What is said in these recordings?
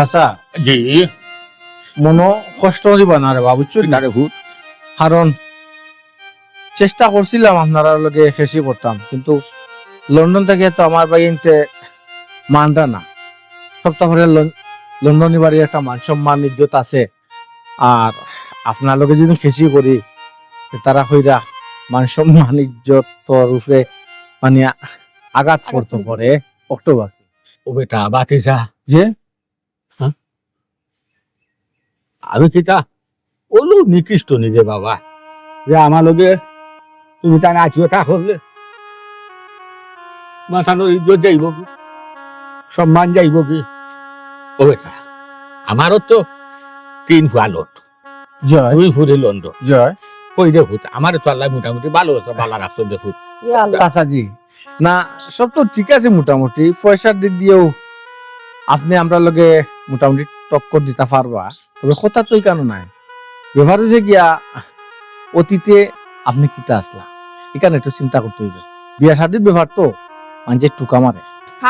চাচা জি মনো কষ্ট দিবা না রে বাবু বুঝছো তারে ভূত কারণ চেষ্টা করছিলাম আপনারা লগে খেসি করতাম কিন্তু লন্ডন থেকে তো আমার বাইনতে মানটা না সপ্তাহ করে লন্ডনী বাড়ির একটা মান সম্মান ইজ্জত আছে আর আপনার লগে যদি খেসি করি তারা হইরা মান সম্মান ইজ্জত রূপে মানে আঘাত করতে পারে অক্টোবর ও বেটা বাতি যা যে আমি কিতা ওলু নিকৃষ্ট নিজে বাবা যে আমার লগে তুমি তার আত্মীয়তা করলে মাথানোর ইজ্জত যাইব কি সম্মান যাইব কি ও বেটা আমারও তো 3 ফুয়া লন্ড জয় 2 ফুরে লন্ড জয় কই রে ভূত আমার তো আল্লাহ মোটামুটি ভালো আছে ভালো রাখছো দেখো চাচাজি না সব তো ঠিক আছে মোটামুটি পয়সার দিক দিয়েও আপনি আমরা লগে মোটামুটি টক্কর দিতে পারবা তবে কথা তো কেন নাই ব্যবহার হয়েছে গিয়া অতীতে আপনি কিতা আসলা এখানে একটু চিন্তা করতে হইবে বিয়া শাদির ব্যবহার তো মানে টুকা মারে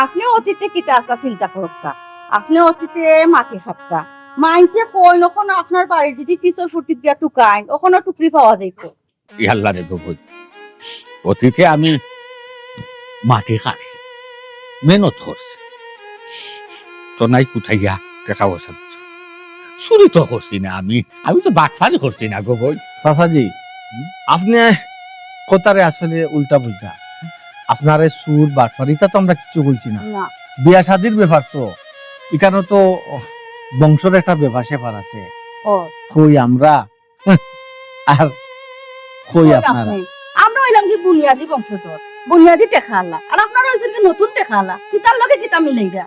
আপনি অতীতে কিতা আসা চিন্তা করতা আপনি অতীতে মাকে খাপতা মাইনছে কই নখন আপনার বাড়ি যদি পিছর ফুটিত গিয়া টুকাইন ওখানে টুকরি পাওয়া যাইতো আল্লাহ রে ভূত অতীতে আমি মাটি খাচ্ছি মেহনত করছি তো নাই কোথায় গিয়া টাকা পয়সা চুরি তো করছি না আমি তো বাটফারি করছি না গো বই চাচাজি আপনি কথারে আসলে উল্টা বুঝা আপনারে সুর বাটফারিটা তো আমরা কিছু বলছি না না বিয়া শাদির ব্যাপার তো এখানে তো বংশের একটা ব্যাপার সেপার আছে ও কই আমরা আর কই কই আপনারা আপনি? আমরা হইলাম কি বুনিয়াদি বংশধর বুনিয়াদি টেকা আল্লাহ আর আপনারা হইছেন কি নতুন টেকা আল্লাহ কিতার লগে কিতা মিলাইরা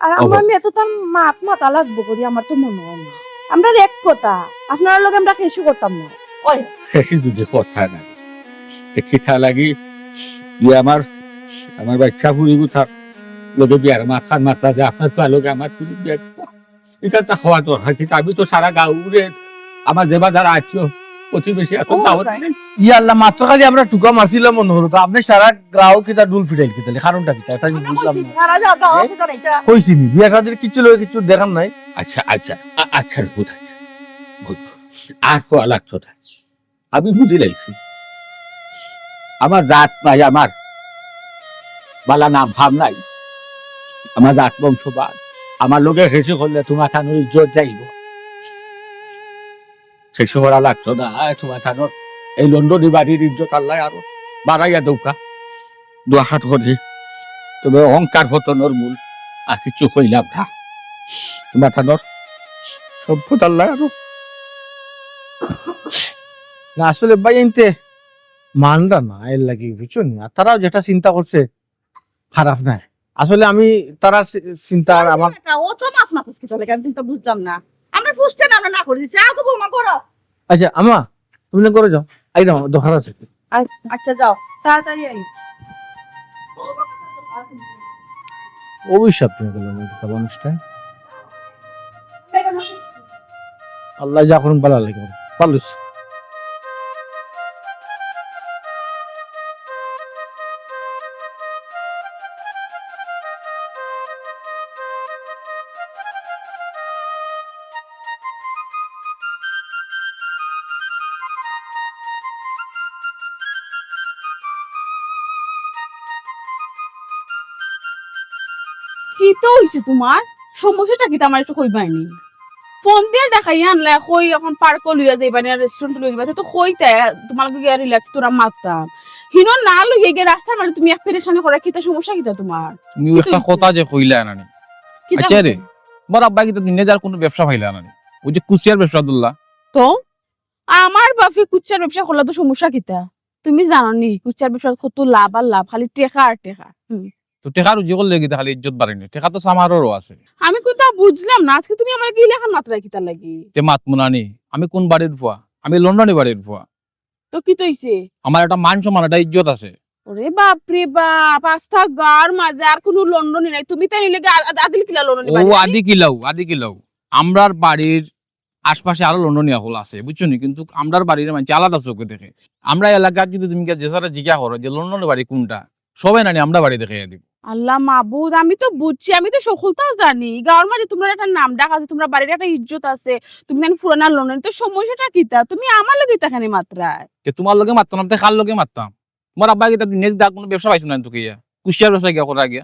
আর আমার মেয়ে তো তার মাত মাতা লাগবো করি আমার তো মনে হয় না আমরা এক কথা আপনার লগে আমরা খেসু করতাম না ওই শেষে যদি কথা নাই খিথা লাগি আমার বাচ্চা পুরি গুথা লোকে বিয়ার মাথার মাথা যে আপনার লোকে আমার পুরি বিয়ার এটা তা খাওয়া দরকার কিন্তু আমি তো সারা গাঁউরে আমার যেবা যারা আছো প্রতিবেশী এখন দাওয়াত নেই। ইয়া আল্লাহ মাত্র খালি আমরা টুকা মারছিলাম মনে হলো তো আপনি সারা গ্রাহক কিতা ডুল ফিটাইল কিতালে কারণটা কিতা এটা আমি বুঝলাম না সারা যাও গাও ভিতর এটা কইছি নি বিয়া শাদির কিছু লগে কিছু দেখান নাই আচ্ছা ভূত আছে ভূত আর খোয়া লাগতো না আমি বুঝি লাগছি আমার জাত নাই আমার বালা নাম ভাব নাই আমার জাত বংশবাদ আমার লোকে হেসে করলে তোমার থানোর ইজ্জত যাইব হেসে করা লাগতো না তোমার থানোর এই লন্ডনী বাড়ির ইজ্জত আল্লাহ আরো বাড়াইয়া দৌকা দুহাত করি তবে অহংকার পতনের মূল আর কিছু কইলাম না তোমার থানোর সম্পদ আল্লাহ আরো না আসলে ভাই এনতে মানরা না এর লাগি বুঝছো নি আর তারাও যেটা চিন্তা করছে খারাপ নাই আসলে আমি তারা চিন্তা আর আমার ও তো মাত মাতাস কিতা লাগে আমি তো বুঝলাম না আমরা ফুসতে না আমরা না করে দিছি আগো বৌমা করো আচ্ছা আমা তুমি না করে যাও আই না দোকান আছে আচ্ছা আচ্ছা যাও তাড়াতাড়ি আই অভিশাপ তুমি গেলাম মানুষটা আল্লাহ যা করুন ভালো লাগে পালুস কি তো হইছে তোমার সমস্যাটা কি আমার একটু কইবাইনি ফোন দিয়ে দেখাই আনলে কই এখন পার্ক লইয়া যাইবা না রেস্টুরেন্ট লইয়া যাইবা তো কইতে তোমার গিয়া রিল্যাক্স তোরা মারতাম হিনো না লইয়া গিয়ে রাস্তার মানে তুমি এক পেরেশানি করা কিতা সমস্যা কিতা তোমার তুমি একটা কথা যে কইলা নানি কিতা আচ্ছা রে তোমার আব্বা কি তুমি নিজের কোনো ব্যবসা পাইলা নানি ওই যে কুচিয়ার ব্যবসা দুল্লা তো আমার বাপে কুচ্চার ব্যবসা করলে তো সমস্যা কিতা তুমি জানো নি কুচ্চার ব্যবসা কত লাভ আর লাভ খালি টেকা আর টেকা তো টেকা রুজি করলে কি খালি ইজ্জত বাড়েনি টেকা তো সামারও আছে আমি কথা বুঝলাম না আজকে তুমি আমার কি লেখার মাত্রা কিতা লাগি তে মাত মুনানি আমি কোন বাড়ির ফুয়া আমি লন্ডনে বাড়ির ফুয়া তো কি তৈছে আমার একটা মান সম্মান একটা ইজ্জত আছে ওরে বাপ রে বাপ আস্থা গার মাঝে আর কোনো লন্ডনে নাই তুমি তাই নিলে আদিল কিলা লন্ডনে ও আদি কিলাও আমরার বাড়ির আশপাশে আরো লন্ডনিয়া হল আছে বুঝছো নি কিন্তু আমরার বাড়ির মানুষ আলাদা চোখে দেখে আমরা এলাকার যদি তুমি যে সারা জিজ্ঞা করো যে লন্ডনের বাড়ি কোনটা সবাই নানি আমরা বাড়ি দেখে দিব আল্লাহ মাবুদ, আমি তো বুঝছি, আমি তো সকলটাও জানি গাঁর মাঝে তোমার একটা নাম ডাক আছে, তোমরা বাড়ির একটা ইজ্জত আছে, তুমি জানি পুরানা লোন, তো সমস্যাটা কিতা? তুমি আমার লগে তাখানি মাত্রায় তোমার লগে মারতাম না, কার লগে মারতাম? তোমার আব্বা গিয়ে নিজে দাগ কোনো ব্যবসা পাইছো না তোকে ইয়া কুশিয়ার ব্যবসা গিয়া করা গিয়া।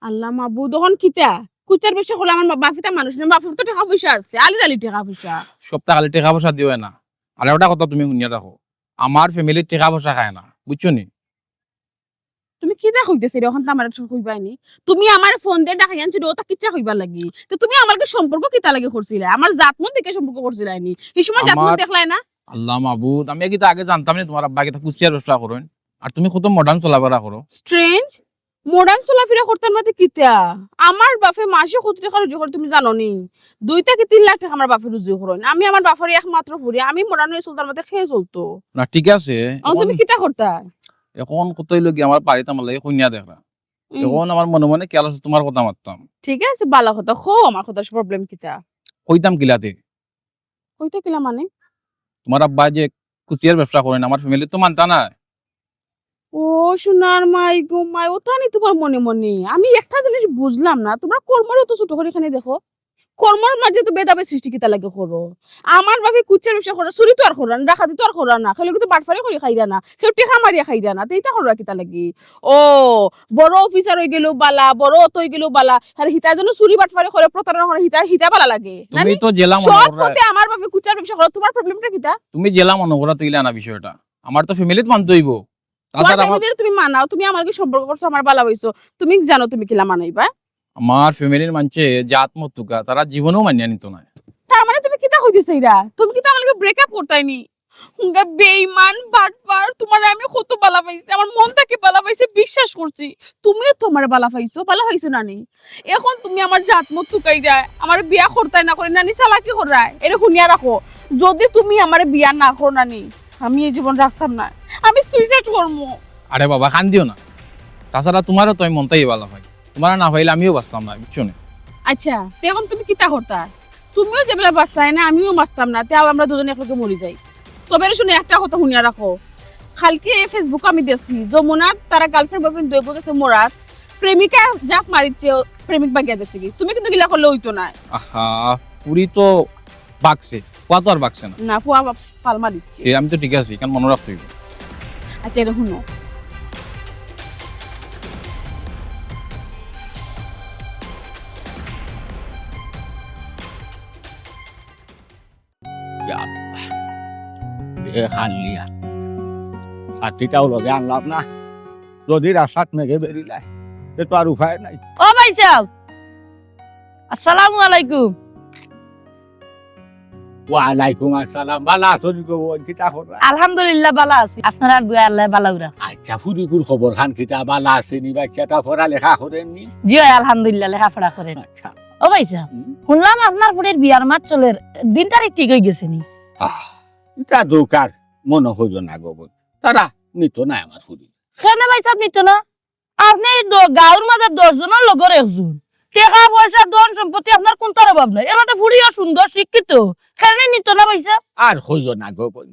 আল্লাহ মাবুদ, তখন কিতা কুচার ব্যবসা করলে আমার বাপিটা মানুষ না, বাপের তো টাকা পয়সা আছে, আলি আলি টাকা পয়সা। সপ্তাহ খালি টাকা পয়সা দিও না। আর একটা কথা তুমি শুনিয়া রাখো, আমার ফ্যামিলির টাকা পয়সা খায় না, বুঝছো নি? তুমি কিতা কইতেছি রে? এখন তো আমার কইবাইনি, তুমি আমার ফোন দিয়ে ডাকাই আনছো ওটা কিচ্ছা কইবার লাগি, তো তুমি আমাকে সম্পর্ক কিতা লাগে করছিলে? আমার জাতমন দেখে সম্পর্ক করছিলাই নি? এই সময় জাতমন আমার- দেখলাই না? আল্লাহ মাহবুদ, আমি কি আগে জানতাম না তোমার আব্বা কিতা কুশিয়ার ব্যবসা করেন? আর তুমি কত মডার্ন চলাফেরা করো। স্ট্রেঞ্জ, মডার্ন চলাফেরা করতাম মাতে কিতা? আমার বাপে মাসে 70 টাকা রুজি করে, তুমি জানো নি? 2 থেকে 3 লাখ টাকা আমার বাপে রুজি করেন। আমি আমার বাপের একমাত্র ফুরি, আমি মডার্ন হয়ে চলতাম মাতে খেয়ে চলতো। না ঠিক আছে, এখন তুমি কিতা করতা? এখন কতই লোক আমার বাড়িতে আমার লাগে শুনিয়া দেখরা। এখন আমার মনে মনে খেয়াল আছে তোমার কথা মারতাম, ঠিক আছে, বালা কথা খো, আমার কথা প্রবলেম কিতা? কইতাম কিলাতে কইতা কিলা মানে? তোমার আব্বা যে কুশিয়ার ব্যবসা করেন, আমার ফ্যামিলি তো মানতা না। ও সোনার মাই গো মাই, ওটা নি তোমার মনে মনে। আমি একটা জিনিস বুঝলাম না, তোমরা কর্মরে তো ছোট করে এখানে দেখো, কর্মর মাঝে তো বেদাবে সৃষ্টি কিতা লাগে করো। আমার ভাবে কুচ্চার ব্যবসা করা, চুরি তো আর করা না, ডাকাতি তো আর করা না, খালি কিন্তু বাটফারি করে খাইরা না, কেউ টেকা মারিয়া খাইরা না, তো এইটা করা কিতা লাগি? ও বড় অফিসার হয়ে গেলেও বালা, বড় অত হয়ে গেলেও বালা, আর হিতা যেন চুরি বাটফারি করে প্রতারণা করে, হিতা হিতা বালা লাগে তুমি নানি? তো জেলা মনে সব করা, পথে আমার ভাবে কুচ্চার ব্যবসা করো, তোমার প্রবলেমটা কিতা? তুমি জেলা মনে করা তুইলে না বিষয়টা, আমার তো ফ্যামিলিতে মানতে হইব। তোমার তাছাড়া আমার ফ্যামিলির তুমি মানাও, তুমি আমাকে সম্পর্ক করছো, আমার বালা হইছো, তুমি জানো তুমি কিলা মানাইবা। আমার ফ্যামিলির মানছে জাত মতুকা তারা জীবনেও মানিয়া নিত না। তার মানে তুমি কিতা হইতেছে এরা? তুমি কিতা আমাকে ব্রেকআপ করতাইনি? হুঙ্গা বেঈমান বাটপার, তোমার আমি কত বালা পাইছি, আমার মনটাকে বালা পাইছে, বিশ্বাস করছি। তুমিও তোমার বালা পাইছো, বালা পাইছো নানি? এখন তুমি আমার জাতমত টুকাই যায়, আমার বিয়া করতাই না করে নানি চালাকি করায়, এটা শুনিয়া রাখো। যদি তুমি আমার বিয়া না করো নানি, আমি এই জীবন রাখতাম না, আমি সুইসাইড করবো। আরে বাবা খান দিও না, তাছাড়া তোমারও তো আমি মনটাই ভালো পাই, তোমার না পাইলে আমিও বাঁচতাম না, বুঝছো না? আচ্ছা, তো এখন তুমি কিতা করতা? তুমিও যেবেলা বাঁচতাই না, আমিও বাঁচতাম না, তাও আমরা দুজনে একলগে মরি যাই। তবে শুনে একটা কথা শুনিয়া রাখো, কালকে ফেসবুক আমি দেখছি যমুনার তারা গার্লফ্রেন্ড বয়ফ্রেন্ড দৈব গেছে মরাত, প্রেমিকা জাপ মারিচ্ছে, প্রেমিক বাগিয়া দিছে কি? তুমি কিন্তু গিলা করলে হইতো না। আহা, পুরি তো বাগছে, কোয়া তো আর বাগছে না। না ফুয়া পালমা দিচ্ছে। আমি তো ঠিক আছি, কারণ মনে রাখতে হইব। আচ্ছা এটা শুনো, খানলিয়া ছাতিটাও লগে আনলাম না, যদি রাস্তাত মেঘে বেরিলাই তো আর উপায় নাই। ও ভাই সাহেব, আসসালামু আলাইকুম। ওয়ালাইকুম আসসালাম, বালা আছো নি গো? কিতা খবর? আলহামদুলিল্লাহ ভালো আছি, আপনার আর দুয়া আল্লাহ ভালো রাখছে। আচ্ছা, ফুরিকুর খবর খান কিতা? বালা আছে নি? বাচ্চাটা পড়ালেখা করেননি? জি হয়, আলহামদুলিল্লাহ লেখাপড়া করেন। আচ্ছা, ও ভাই সাহেব, শুনলাম আপনার ফুটের বিয়ার মাত চলে, দিন তারিখ ঠিক হয়ে গেছে নি? এটা দোকার মনে হইল না গো বোন, তারা নিত না আমার ফুরি। কেন ভাই সাহেব নিত না? আপনি গাঁর মাঝে 10 জনের লগর একজন, টাকা পয়সা ধন সম্পত্তি আপনার কোন তার অভাব নাই, এর মধ্যে ফুড়িও সুন্দর শিক্ষিত, কেন নিত না ভাই সাহেব? আর হইল না গো বোন,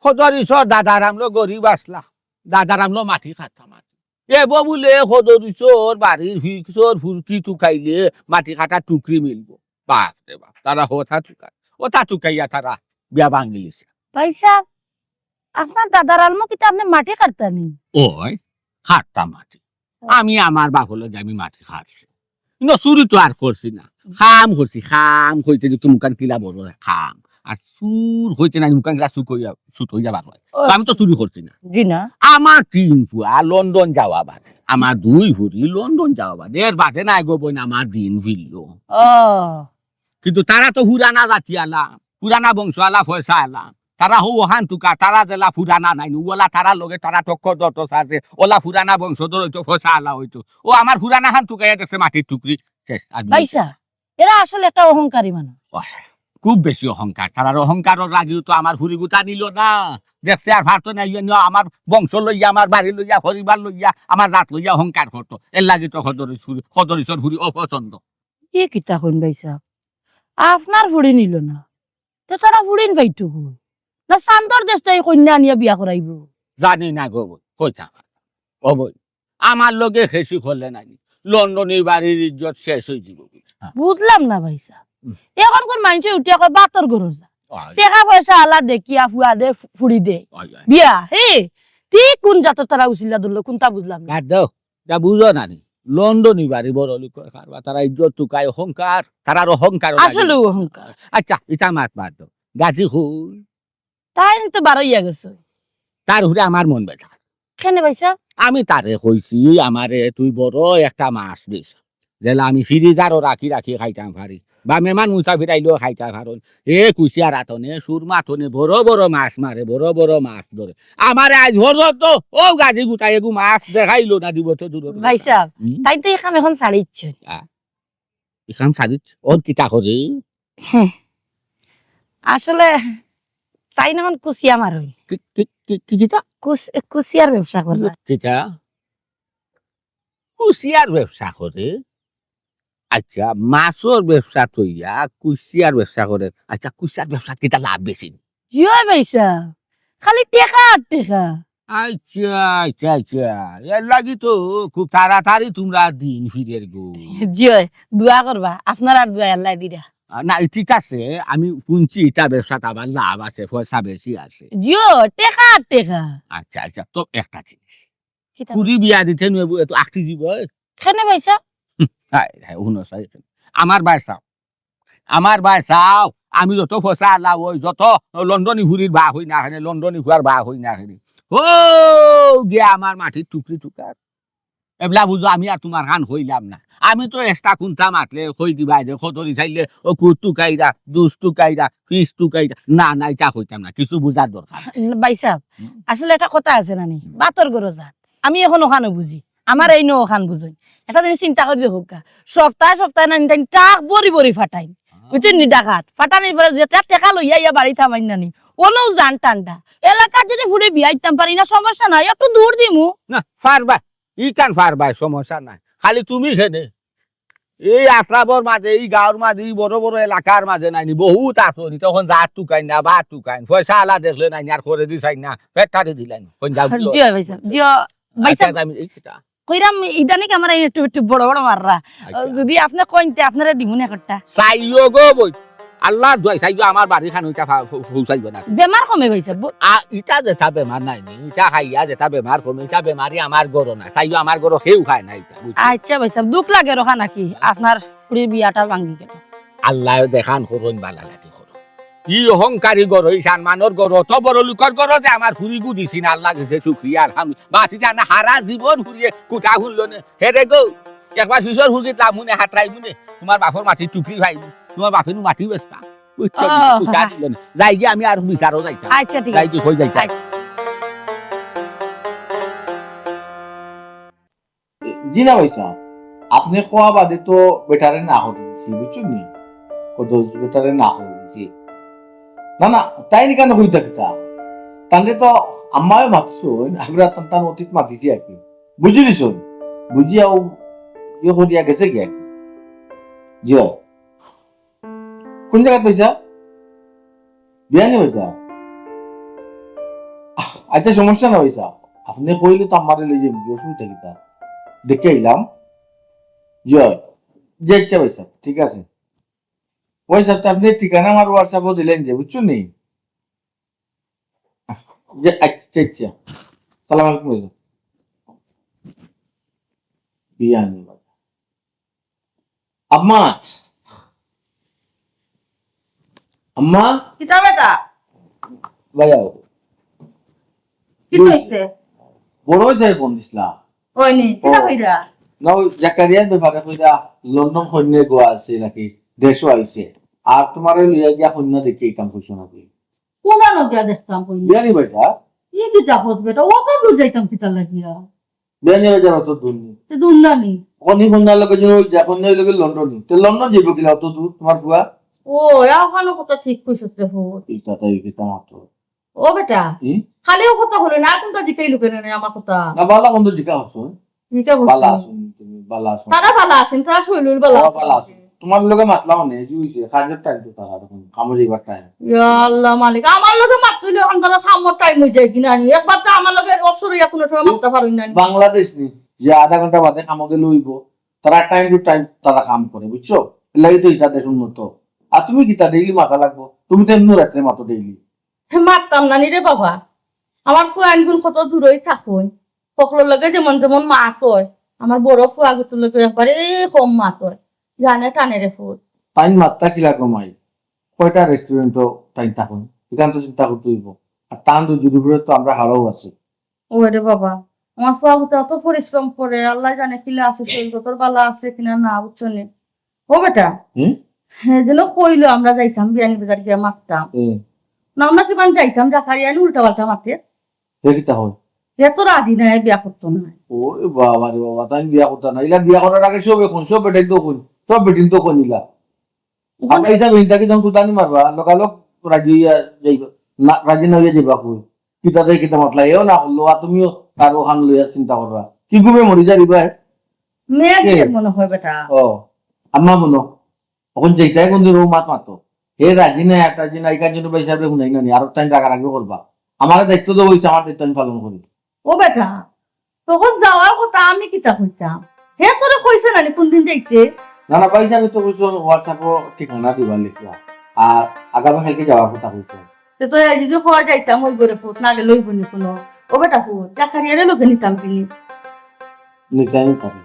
সদরিশ্বর দাদার আমলো গরিব আসলা, দাদার আমলো মাটি খাতা মাটি এব বলে সদরিশ্বর বাড়ির ফিক্সর ফুরকি টুকাইলে মাটি কাটা টুকরি মিলবো। বাপ রে বাপ, তারা হতা টুকায়, ওটা টুকাইয়া তারা বিয়া ভাঙিলিছে। ভাই সাহেব, আপনার দাদার আলমো কিতা আপনি মাটি কাটতানি? ওই খাটতা মাটি, আমি আমার বাপলে আমি মাটি খাটছি, কিন্তু চুরি তো আর করছি না, খাম করছি, খাম হইতে যে মুখান কিলা বড় খাম, আর চুর হইতে না মুখান কিলা চুট হয়ে যাবার হয়। তো আমি তো চুরি করছি না। জি না, আমার 3 ফুয়া লন্ডন যাওয়া বাদ, আমার 2 ফুরি লন্ডন যাওয়া বাদ, এর বাদে নাই গো বোন আমার দিন ফিরল। ও কিন্তু তারা তো হুরানা জাতি আলা, পুরানা বংশ আলা, পয়সা আলা, তারা হো ওহান তুকা, তারা জেলা ফুরানা নাই ওলা, তারা লগে তারা টক্কর দত সাজে, ওলা ফুরানা বংশ ধর হইতো, পয়সা আলা হইতো। ও আমার ফুরানা হান তুকাইয়া দেখছে মাটির টুকরি শেষ। আর ভাই সাহেব, এরা আসলে একটা অহংকারী মানুষ। খুব বেশি অহংকার, তারার অহংকারের লাগিও তো আমার ফুরি গুতা নিল না, দেখছে আর ভাত নাই, আমার বংশ লইয়া, আমার বাড়ি লইয়া, পরিবার লইয়া, আমার রাত লইয়া অহংকার করতো, এর লাগি তো সদরিশ্বর ফুরি অপছন্দ। এ কিতা হইন ভাই সাহেব, আপনার ফুড়ি নিল না, তো তারা ফুড়িন ভাইটু না শান্তর দেশটাই কন্যা আনিয়া বিয়া করাইব? জানি না গো বই, কইতা ও বই, আমার লগে খেসি করলে নাই লন্ডনের বাড়ির ইজ্জত শেষ হয়ে যাব বুঝলাম না ভাই সাহেব হুম। এখন কোন মানুষ উঠিয়া কয় বাতর গরু যা টাকা পয়সা আলা দে কিয়া ফুয়া দে ফুড়ি দে বিয়া হে ঠিক কোন জাতর তারা উচিলা ধরলো কোনটা বুঝলাম না বাদ দাও যা বুঝো না নি লন্ডনী বাড়ি বড় লোক কারবা তারা ইজ্জত টুকায় অহংকার তারার অহংকার আসলে অহংকার আচ্ছা ইটা মাত বাদ দাও গাছি হুল তাই তো বারোইয়া গেছে তার হুরে আমার মন বেঠা কেনে ভাই সাহেব আমি তারে কইছি আমারে তুই বড় একটা মাছ দিস যেলা আমি ফ্রিজারও রাখি রাখি খাইতাম পারি বা মেহমান মুসাফির আইলেও খাইতাম পারন কুচিয়া রাতনে সুরমা থনে বড় বড় মাছ মারে বড় বড় মাছ ধরে আমারে আজ হলো তো ও গাজি গুটাই এগু মাছ দেখাইলো না দিব তো দূর ভাই সাহেব তাই তো এখান এখন ছাড়ি ইচ্ছে এখান সাদিত ওর কিতা করে আসলে তাই না এখন কুচিয়া মারই কিতা কুচিয়ার ব্যবসা করলা কিতা কুচিয়ার ব্যবসা করে আচ্ছা মাছের ব্যবসা তৈয়া কুচিয়ার ব্যবসা করে আচ্ছা কুচিয়ার ব্যবসা কিতা লাভ বেশি জিও ভাই সাহেব খালি টেকা আর টেকা আচ্ছা আচ্ছা আচ্ছা এর লাগি তো খুব তাড়াতাড়ি তোমরা দিন ফিরের গো জিও দোয়া করবা আপনার আর দোয়া আল্লাহ দিরা না ঠিক আছে আমি শুনছি এটা ব্যবসাটা আবার লাভ আছে পয়সা বেশি আছে জিও টেকা আর টেকা আচ্ছা আচ্ছা তো একটা জিনিস কুড়ি বিয়া দিতে নেবো এত আখটি দিব কেনে ভাই সাহেব আমার বাই চাও আমি যত পয়সা আল্লাহ ওই যত লন্ডনী ঘুরির বা হই না খানে লন্ডনী ঘুরার বা হই না খানে ও গিয়া আমার মাটির টুকরি টুকার এবলা বুঝো আমি আর তোমার কান হইলাম না আমি তো এক্সট্রা কুন্তা মাতলে হই দিবা যে খতরি চাইলে ও কুত টুকাইরা দুস টুকাইরা ফিস টুকাইরা না না এটা হইতাম না কিছু বুঝার দরকার ভাই সাহেব আসলে একটা কথা আছে নানি বাতর গরো যাত আমি এখন ওখানে বুঝি আমার এই নো ওখান বুঝই এটা জিনিস চিন্তা করে দেখো সপ্তাহে সপ্তাহে নানি তাই টাক বড়ি বড়ি ফাটাই বুঝছেন নি ডাকাত ফাটানির পরে যেটা টেকা লইয়া ইয়া বাড়ি থামাই নানি ওনো জান টানটা এলাকার যদি ফুড়ে বিয়াইতাম পারি না সমস্যা নাই একটু দূর দিমু না ফারবা ই কান ফারবা সমস্যা নাই খালি তুমি খেনে এই আত্রাবর মাঝে এই গাঁৱৰ মাঝে এই বড় বড় এলাকার মাঝে নাইনি বহুত আছো নি তখন জাত টুকাই না বা টুকাই পয়সা আলা দেখলে নাই আর করে দিছাই না পেটারে দিলেন কোন যাও জিও ভাই সাহেব জিও ভাই সাহেব আমি এই কিটা কইরাম ইদানিক আমার একটু একটু বড় বড় মাররা যদি আপনি কইতে আপনারা দিমু না একটা চাইও গো বই আল্লাহ দোয়াই চাইও আমার বাড়ি খান ওইটা পৌঁছাইব না বেমার কমে ভাইছে ইটা যেটা বেমার নাই নি ইটা খাইয়া যেটা বেমার কমে ইটা বেমারি আমার গরো না চাইও আমার গরো কেউ খায় না ইটা আচ্ছা ভাইছে দুঃখ লাগে রখা নাকি আপনার পুরি বিয়াটা ভাঙি গেল আল্লাহ দেখান করুন বালা লাগে করো ই অহংকারী গরো ইসান মানর গরো অত বড় লোকের গরো যে আমার ফুরি গুদিছি না আল্লাহ গেছে শুক্রিয়া আলহামদুলিল্লাহ বাসি জানা হারা জীবন ফুরিয়ে কুটা শুনলো নে হেরে গো একবার শিশর হুরগিত লামুনে হাতরাই মুনে তোমার বাপর মাটি টুকরি ভাই তোমার বাপের মাটি বেচতা যাই গিয়ে আমি আর বিচারও যাইতাম আচ্ছা ঠিক যাই আছে গিয়ে হয়ে যাইতাম জি না ভাইসা আপনি খোয়া বাদে তো বেটারে না হতে দিচ্ছি বুঝছেন নি কত বেটারে না হতে দিচ্ছি না না তাই নি কেন হইতা কিতা তাহলে তো আম্মাও মাতিছুন আমরা তান অতীত মাতিছি আর কি বুঝি নিছুন বুঝিয়াও ইয়ে করিয়া গেছে কি আর কি জি কোন জায়গায় পয়সা বিয়ানি পয়সা আচ্ছা সমস্যা না পয়সা আপনি কইলে তো আমারে লই যাবেন অসুবিধা কিতা দেখে এলাম জয় যে ইচ্ছা পয়সা ঠিক আছে পয়সা তো আপনি ঠিকানা আমার হোয়াটসঅ্যাপও দিলেন যে বুঝছেন নি যে আচ্ছা আচ্ছা সালাম আলাইকুম পয়সা বিয়ানি আম্মা আম্মা কিতা বেটা বাজাও কি কইছে বড় হয়েছে ফোন দিছিলা ওইনি কিতা কইরা না ওই জাকারিয়ার ব্যাপারে কইরা লন্ডন সৈন্য গোয়া আছে নাকি দেশও আইছে আর তোমার লিয়া গিয়া সৈন্য দেখি কাম করছো নাকি কোনা নগিয়া দেখতাম কইনি বিয়ানি বেটা ই কিতা খোঁজ বেটা ও তো দূর যাইতাম কিতা লাগিয়া বিয়ানি বাজার অত দূর নেই তে দুন্নানি অনি সন্ধ্যার লগে যে ওই যা সন্ধ্যা লগে লন্ডন তো লন্ডন যাইব কিলা অত দূর তোমার ফুয়া ও এখানো কথা ঠিক কইছস রে ফো এটা তাই কিতা মাত্র ও বেটা ই খালি ও কথা হলো না কোনটা জিকাইলো কেন রে আমার কথা না বালা বন্ধ জিকা হছো জিকা বালা বলছি আছো তুমি বালা আছো তারা ভালো আছেন তারা শৈলুল ভালো বালা আছো তোমার লগে মাতলাও নেই কি হইছে কাজের টাইম তো তারা এখন কামে যাইবার টাইম ইয়া আল্লাহ মালিক আমার লগে মারতুইলে এখন তারা খামর টাইম হই যায় কিনা নি একবার তো আমার লগে অবসর ইয়া কোন সময় মারতে পারুন না বাংলাদেশ নি যে আধা ঘন্টা বাদে কামকে লইব, তারা টাইম টু টাইম তারা কাম করে, বুঝছো? এলাই তো ইটা দেশ উন্নত। আর তুমি কিতা ডেইলি মাথা লাগবো, তুমি তো এমনি রাত্রে মাতো ডেইলি। মারতাম না নি রে বাবা, আমার ফুয়ান গুণ কত দূরই থাকুন, সকলের লগে যেমন যেমন মাত হয়, আমার বড় ফুয়া গুতুর লগে একবারে কম মাত হয়, জানে টানে রে ফুল। টাইম মাত্রা কি লাগবো মাই, কয়টা রেস্টুরেন্টও টাইম থাকুন, এখান তো চিন্তা করতে হইব। আর টান তো যদি তো আমরা হারাও আছি। ওরে রে বাবা, আমার ফুয়া গুতো অত পরিশ্রম করে, আল্লাহ জানে কিলা আছে, শরীর তোর বালা আছে কিনা না, বুঝছো নি? ও বেটা, হুম? হ্যাঁ যেন কইলো আমরা যাইতাম বিয়ানি বাজার গিয়া মারতাম না, আমরা কি বান যাইতাম জাকারিয়ানি উল্টা পাল্টা মারতে, দেখিতা হয়। এত রাজি নাই বিয়া করতো না। ওরে বাবা রে বাবা, তাই বিয়া করতে না, ইলা বিয়া করার আগে সব এখন সব বেটাই তো কোন, সব বেটিন তো কোন ইলা। আমরা হিসাবে ইন্টাকে যখন কুতানি মারবা লোকালোক রাজি হইয়া যাইব, না রাজি না হইয়া যাইবা কই কিতা দেয় কিতা মাতলা এও না হলো। আর তুমিও তার ওখান লইয়া চিন্তা করবা, কি ঘুমে মরি যাইবা। মেয়ে মনে হয় বেটা। ও আম্মা মনো এখন যেটাই কোন দিন মাত মাতো হে রাজি না একটা দিন আইকার জন্য পয়সা দিয়ে শুনাই না, আরো টাইম টাকা রাখবে করবা। আমার দায়িত্ব তো হইছে, আমার দায়িত্ব আমি পালন করি। ও বেটা, তখন যাওয়ার কথা আমি কিতা কইতাম, হে তোরে কইছে না কোন দিন যাইতে? না না পয়সা আমি তো কইছো হোয়াটসঅ্যাপও ঠিকানা দিবা লিখা, আর আগামী কালকে যাওয়ার কথা কইছো। সে তো এই যদি হওয়া যাইতাম ওই করে ফুট না গেলে লইব নি কোনো। ও বেটা ফুট জাকারিয়ারে লোকে নিতাম কিনি, নিতে আমি পারি,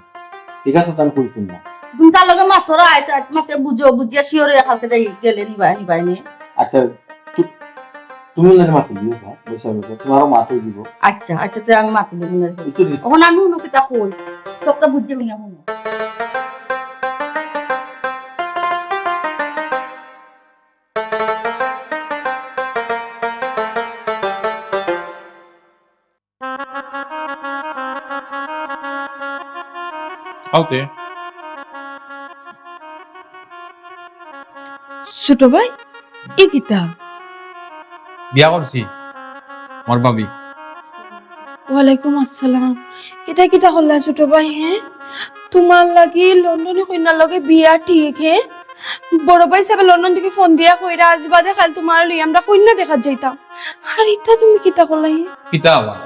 ঠিক আছে তো আমি কইছি না। তুমি তার লগে মাতরা আইতা মাতে বুঝো বুঝিয়া শিওরে কালকে যাই গেলে নিবাই নি। আচ্ছা তুমি না মাতি দিও, হ্যাঁ বসে বসে তোমারও মাতি দিব। আচ্ছা আচ্ছা তো আমি মাতি দেব না। বুঝছো? ওখানে আমি হুনো কিতা কই সবটা বুঝতে না হুনো। আওতে ছোট ভাই ই কিতা? বিয়া করছি আমার ভাবি। ওয়ালাইকুম আসসালাম। এটা কিতা হল্লা ছোট ভাই? হ্যাঁ তোমার লাগি লন্ডনে কইনার লগে বিয়া ঠিক? হ্যাঁ বড় ভাই সাহেব লন্ডন থেকে ফোন দিয়া কইরা আজ বাদে খাল তোমার লই আমরা কইনা দেখা যাইতাম, আর ইতা তুমি কিতা করলাই? পিতা আবার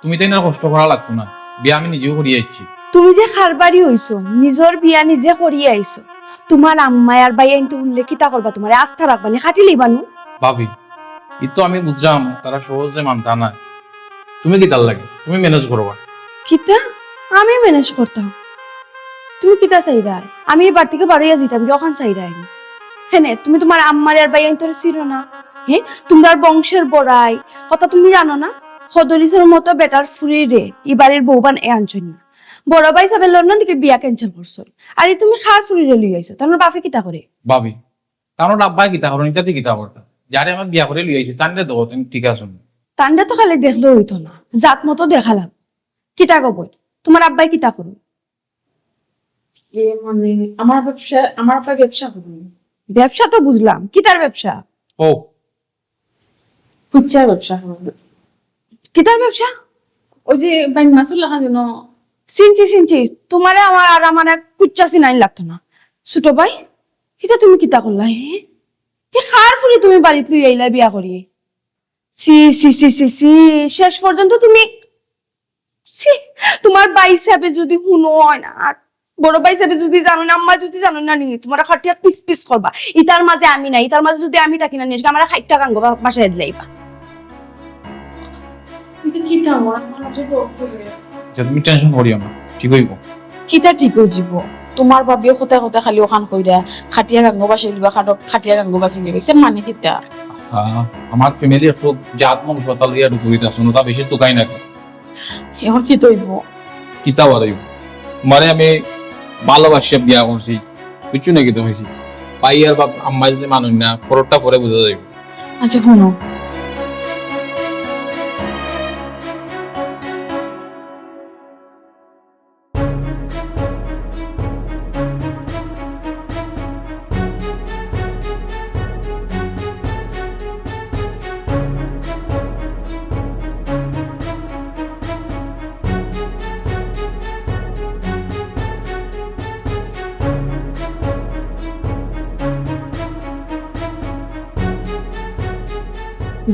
তুমি তাই না কষ্ট করা লাগতো না, বিয়া আমি নিজেও করিয়ে আইছি। তুমি যে খারবারি হইছো, নিজের বিয়া নিজে করিয়ে আইছো, তোমার আম্মাই আর ভাই আইনতে উনলে কিতা করবা? তোমার আস্থা রাখবানি খাটি লইবানু? ভাবি ই তো আমি বুঝলাম তারা সহজে মানতা না, তুমি কি তার লাগে তুমি ম্যানেজ করবা। কিতা আমি ম্যানেজ করতাম? তুমি কিতা চাইরা? আমি এবার থেকে বাড়িয়া যেতাম কি ওখান চাইরা আইনি হেনে? তুমি তোমার আম্মার আর ভাই আইনতে চিনো না? হ্যাঁ তোমরা বংশের বড়াই কথা তুমি জানো না? সদরিসের মতো বেটার ফুরি রে ই বাড়ির বউবান এ আনছই না। বড় ভাই সাহেব লন্ডন থেকে বিয়া ক্যান্সেল করছো, আর তুমি খার ফুরি রে লই আইছো, তার বাপে কিতা করে? ভাবি কারণ আব্বা কিতা করেন ইত্যাদি কিতা করতা, যারে আমার বিয়া করে লিয়ে আইছি তানরে দেবো তুমি ঠিক আছে। তান্ডা তো খালি দেখলেও হইতো না, জাত মতো দেখালাম। কিতা কব তোমার আব্বাই কিতা করুন? মানে আমার আব্বা ব্যবসা করুন। ব্যবসা তো বুঝলাম, কিতার ব্যবসা? ও ফুচা ব্যবসা করুন। কিতার ব্যবসা? ওই যে বাইন মাসুল লাগান যেন। চিনছি তোমারে আমার আর আমার এক কুচ্চা সিনাইন লাগতো না। ছোট ভাই এটা তুমি কিতা করলা? হে খার ফুলি তুমি বাড়িতে লই আইলা বিয়া করি? সি সি সি সি সি শেষ পর্যন্ত তুমি সি তোমার ভাই সাহেবে যদি হুনো হয় না, আর বড় ভাই সাহেবে যদি জানো না, আম্মা যদি জানো না, নি তোমার খাটিয়া পিস পিস করবা। ইতার মাঝে আমি নাই, ইতার মাঝে যদি আমি থাকি না নিয়ে আমার 60 টাকা গাঙ্গো বাসায় দিলাইবা। এটা কি তা আমার মানুষের বলছে তুমি টেনশন করিও না, ঠিক হইব। কিতা ঠিক হয়ে যাব? তোমার ভাবিও কোথায় কোথায় খালি ওখান কইরা খাটিয়া গাঙ্গো বাসাই দিবা, খাটিয়া গাঙ্গো বাকি দিবে, এটা মানে কিতা? আমার ফ্যামিলির খুব জাত মন কথা লইয়া ঢুকুইতে আছে, তা বেশি টুকাই না এখন কি তৈব? কিতা বাড়াইব। তোমারে আমি ভালোবাসিয়া বিয়া করছি, বুঝছো নাকি? তো হয়েছি পাই আর বাপ আম্মা যদি মানুষ না, খরচটা পরে বোঝা যাইব। আচ্ছা শুনো,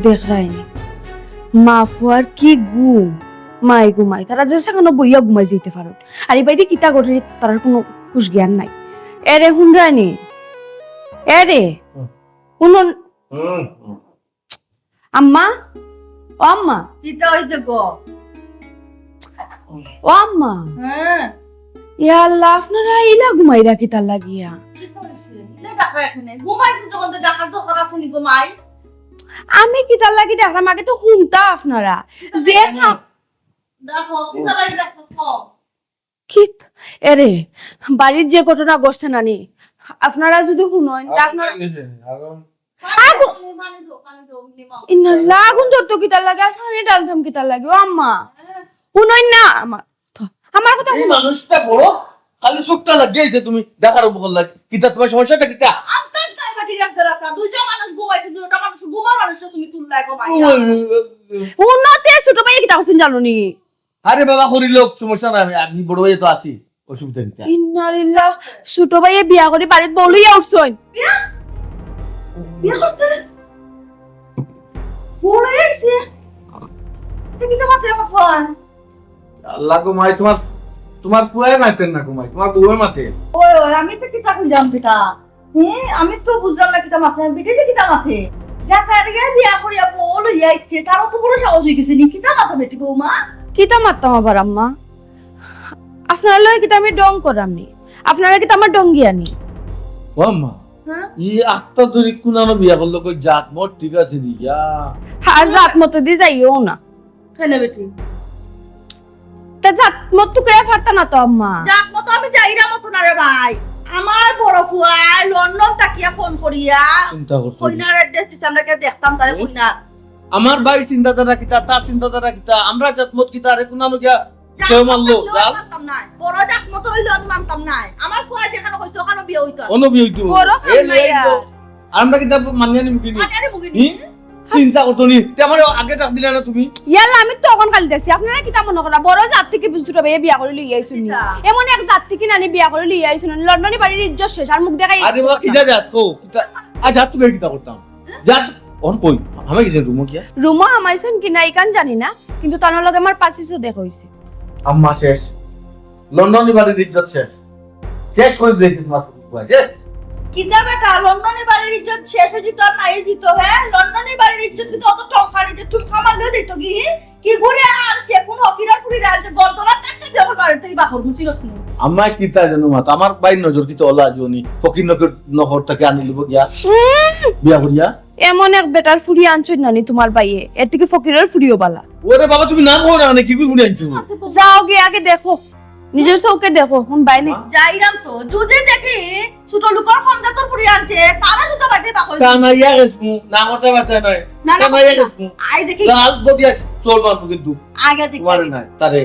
দেখ রাইনি মা ফুয়ার কি ঘুম, মাই ঘুমাই, তারা যে সেখানে বইয়া ঘুমাই যেতে পারো। আর এই বাইরে কিতা করে তার কোনো হুশ জ্ঞান নাই। এরে হুনরানি এরে শুনুন আম্মা, ও আম্মা, কিতা হইছে গো? ও আম্মা, হ্যাঁ ইয়া আল্লাহ আপনারা ইলা ঘুমাইরা কিতা লাগিয়া? কিতা হইছে? ইলে ডাকা এখানে ঘুমাইছে যখন তো ডাকার দরকার আছে নি ঘুমাই? আমি কিতা লাগি দেখলাম আগে তো শুনতা আপনারা যে দেখো কিতা লাগে দেখো। কিত এরে বাড়ির যে ঘটনা ঘটছে নানি আপনারা যদি শুনেন তা আপনারা ইন্না লাগুন ধরতো কিতা লাগে আর ফানি ডালতাম কিতা লাগে ও আম্মা শুনেন না আমার কথা এই শুনুন। মানুষটা বড় খালি চোখটা লাগিয়েছে তুমি দেখার উপর লাগে কিতা তোমার সমস্যাটা কিতা আন্তাজ নাই বাটি রাখতে রাখা দুইটা মানুষ ঘুমাইছে দুইটা মানুষ ঘুমার মানুষ তুমি তুললাই ঘুমাই। উন্নতে ছোট ভাই কিতা করছেন জানো নি? আরে বাবা করিল সমস্যা নাই আমি বড় ভাই তো আছি অসুবিধা কিতা ইন্না লিল্লাহ ছোট ভাইয়ে বিয়া করে বাড়িত বউলিয়া উঠছন। বিয়ে করছে? বড় হইছে? দেখি তো মাত্র আমার ফোন। আল্লাহ গো মাই তোমার ফুয়ায় মাইতেন না ঘুমাই তোমার বউয়ের মাতে ওই ওই আমি তো কিতা বুঝলাম বেটা। হ্যাঁ আমি তো বুঝলাম না কিতা মাথা বেটে যে কিতা মাথে যা কারিয়া বিয়া করিয়া বল যাইছে তারও তো বড় সাহস হয়ে গেছে নি কিতা মাথা বেটি বৌমা। কিতা মারতাম আবার আম্মা? আপনার লয় কিতা আমি ডং করামনি, আপনারা কিতা আমার ডঙ্গি আনি। ও আম্মা হ্যাঁ? ই আত্মা ধরে কুনানো বিয়া করলো কই জাত মোট ঠিক আছে নি ইয়া আর রাত মতো দিয়ে যাইও না, কেন বেটি? তা রাত মতো কে ফারতা না তো আম্মা। যাক মতো আমি যাইরা মতো না রে ভাই। আমার বড় ফুয়া লন্ডন তাকিয়া ফোন করিয়া চিন্তা করছো কইনার অ্যাড্রেস দিছে আমরা কে দেখতাম তারে কইনা। আমার ভাই চিন্তাধারা কিতা তার চিন্তাধারা কিতা আমরা জাত মোট কিতা আরে কুনানো গিয়া কেউ মানলো জাল বড় যাক মতো হইলো আমি মানতাম নাই। আমার ফুয়া যেখানে কইছে ওখানে বিয়ে হইতো। অনবি হইতো বড় এ খান লই নাইয়া। আইতো আমরা কিতা মানিয়া নিম কিনি আরে মুগিনি হি? চিন্তা করতো নি তে আমার আগে ডাক দিলা না তুমি ইয়াল্লা আমি তো এখন খালি দেখছি আপনারা কিতা মনে করা বড় জাত থেকে ছোট ভাইয়ে বিয়া করে লই আইছুন নি। কিতা? এমন এক জাত থেকে নানি বিয়া করে লই আইছুন লন্ডনে বাড়ির ইজ্জত শেষ আর মুখ দেখাই। আরে বাবা কিতা জাত কো কিতা আ জাত তুমি কিতা করতাম জাত অন কই আমি কিছে রুম কিয়া রুমা আমাইছুন কি নাই কান জানি না কিন্তু তার লগে আমার পাঁচিশও দেখ হইছে। আম্মা শেষ লন্ডন বাড়ির ইজ্জত শেষ শেষ করে দিয়েছি তোমার ফুয়া শেষ কিতা বেটা লন্ডনের বাড়ির ইজ্জত শেষ হয়ে যেত আর নাই দিত। হ্যাঁ লন্ডনের বাড়ির ইজ্জত কিন্তু অত টঙ্কারি যে তুমি খামার দিত কি ঘুরে আনছে কোন হকিরার ফুরির আনছে গর্দনা থাকতে যখন বাড়িতে বাহর মুসিরস নি। আম্মা কিতা জানো মাত আমার বাইর নজর কিতা ওলা জনি ফকির নহর থেকে আনি লিব গিয়া বিয়া করিয়া এমন এক বেটার ফুড়ি আনছুন নানি তোমার বাইয়ে এর থেকে ফকিরের ফুড়িও বালা। ওরে বাবা তুমি না কো না কি করে আনছো যাও গিয়ে আগে দেখো নিজের চৌকে দেখো হুন বাইনে। যাইরাম তো যদি দেখি ছোট লোকের খঞ্জাতর ফুরি আনছে তারা শুধু বাড়িতে বাহর তা না ইয়া গেছমু না করতে পারতে নাই না তা না ইয়া গেছমু আই দেখি লাল বদিয়া চল মারবো কিন্তু আগে দেখি তোমার নাই তারে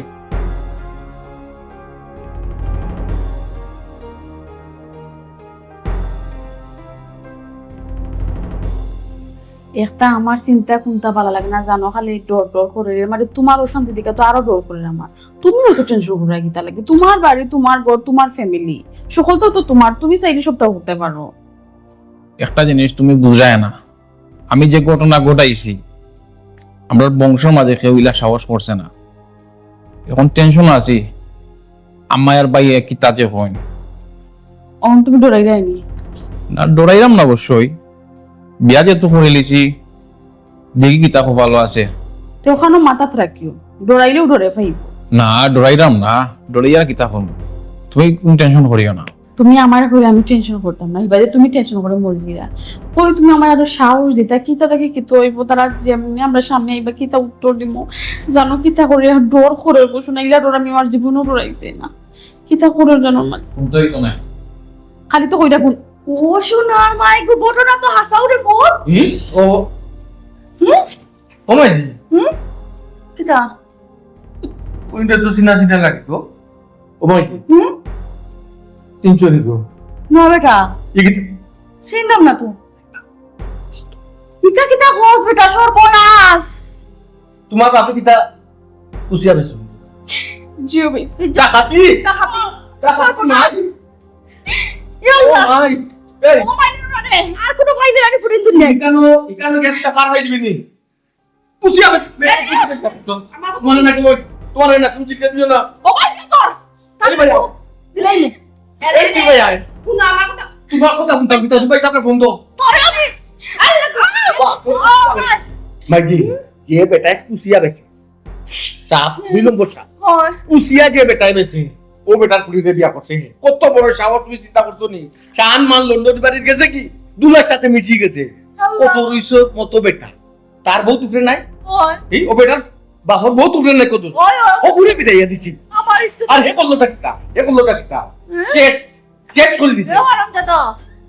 একটা আমার চিন্তা কোনটা ভালো লাগে না জানো খালি ডর ডর করে মানে তোমার অশান্তি দিকে তো আরো ডর করে আমার তুমিও তো টেনশন করে গীতা লাগে তোমার বাড়ি তোমার ঘর তোমার ফ্যামিলি সকল তো তোমার তুমি চাইলে সবটা করতে পারো। একটা জিনিস তুমি বুঝায় না, আমি যে ঘটনা ঘটাইছি আমরা বংশের মাঝে কেউ ইলা সাহস করছে না। এখন টেনশন আছি আম্মায়ার বাইয়ে কি তাজে হয় অন তুমি ডরাই যায়নি না, ডরাইলাম না অবশ্যই, বিয়া যেহেতু করে লিছি দেখি কি তাকে ভালো আছে। তো ওখানে মাথাত রাখিও ডরাইলেও ডরে ফাইব। না ডরাইলাম না, ডরাইয়া কি তখন তুমি কোন টেনশন করিও না। তুমি আমার হলে আমি টেনশন করতাম না এবারে তুমি টেনশন করে মরজিরা কই তুমি আমার আরো সাহস দিতা কিতা দেখে কি তো হইব তারা যেমনি আমরা সামনে আইবা কিতা উত্তর দিব জানো কিতা করে ডর করে বসো না ইলা ডর আমি আমার জীবনও ডরাইছি না কিতা করে জানো না শুনতেই তো না খালি তো কইরা কোন ও সোনার মাই গো ঘটনা তো হাসাও রে বোন। ই ও ও মাই কিতা ওইটা তো সিনা সিনা লাগে গো ও মাই হুম তিনশো গো না বেটা ইগিত চিনলাম না তো কিতা কিতা খোঁজ বেটা সর্বনাশ। তোমার বাপে কিতা কুছিয়া বেছো জিও বেশি ডাকাতি তাহাতি ডাকাতি মাছ ও ইয়াল্লাহ মাই এই ও মাই রে আর কোনো ভাইদের আনি ফুরিন দুনিয়া ইকানো গেটটা কার হই দিবি নি কুছিয়া বেছ তোমার না কি তোমার না তুমি জিজ্ঞেস দিও না ও মাই কি তোর দিলাই নে এই কি ভাই আয় শুনো আমার কথা তোমার কথা শুনতাম কিন্তু তুমি পয়সা আপনার ফোন দাও তোরে আমি আল্লাহ মাইজি যে বেটা কুসিয়া বেছে চাপ 2 নম্বর সাপ হয় কুসিয়া যে বেটাই বেছে ও বেটার ফুলিতে বিয়া করছে কত বড় সাহস তুমি চিন্তা করছো নি চান মান লন্ডন বাড়ির গেছে কি দুলার সাথে মিশিয়ে গেছে কত রইছ মতো বেটা তার বউ তুফরে নাই হয় এই ও বেটার বাহর বউ তুফরে নাই কত হয় ও ঘুরে বিদাইয়া দিছি আমার ইষ্ট আর হে করলো টাকা চেক চেক করে দিছে আরাম দাদা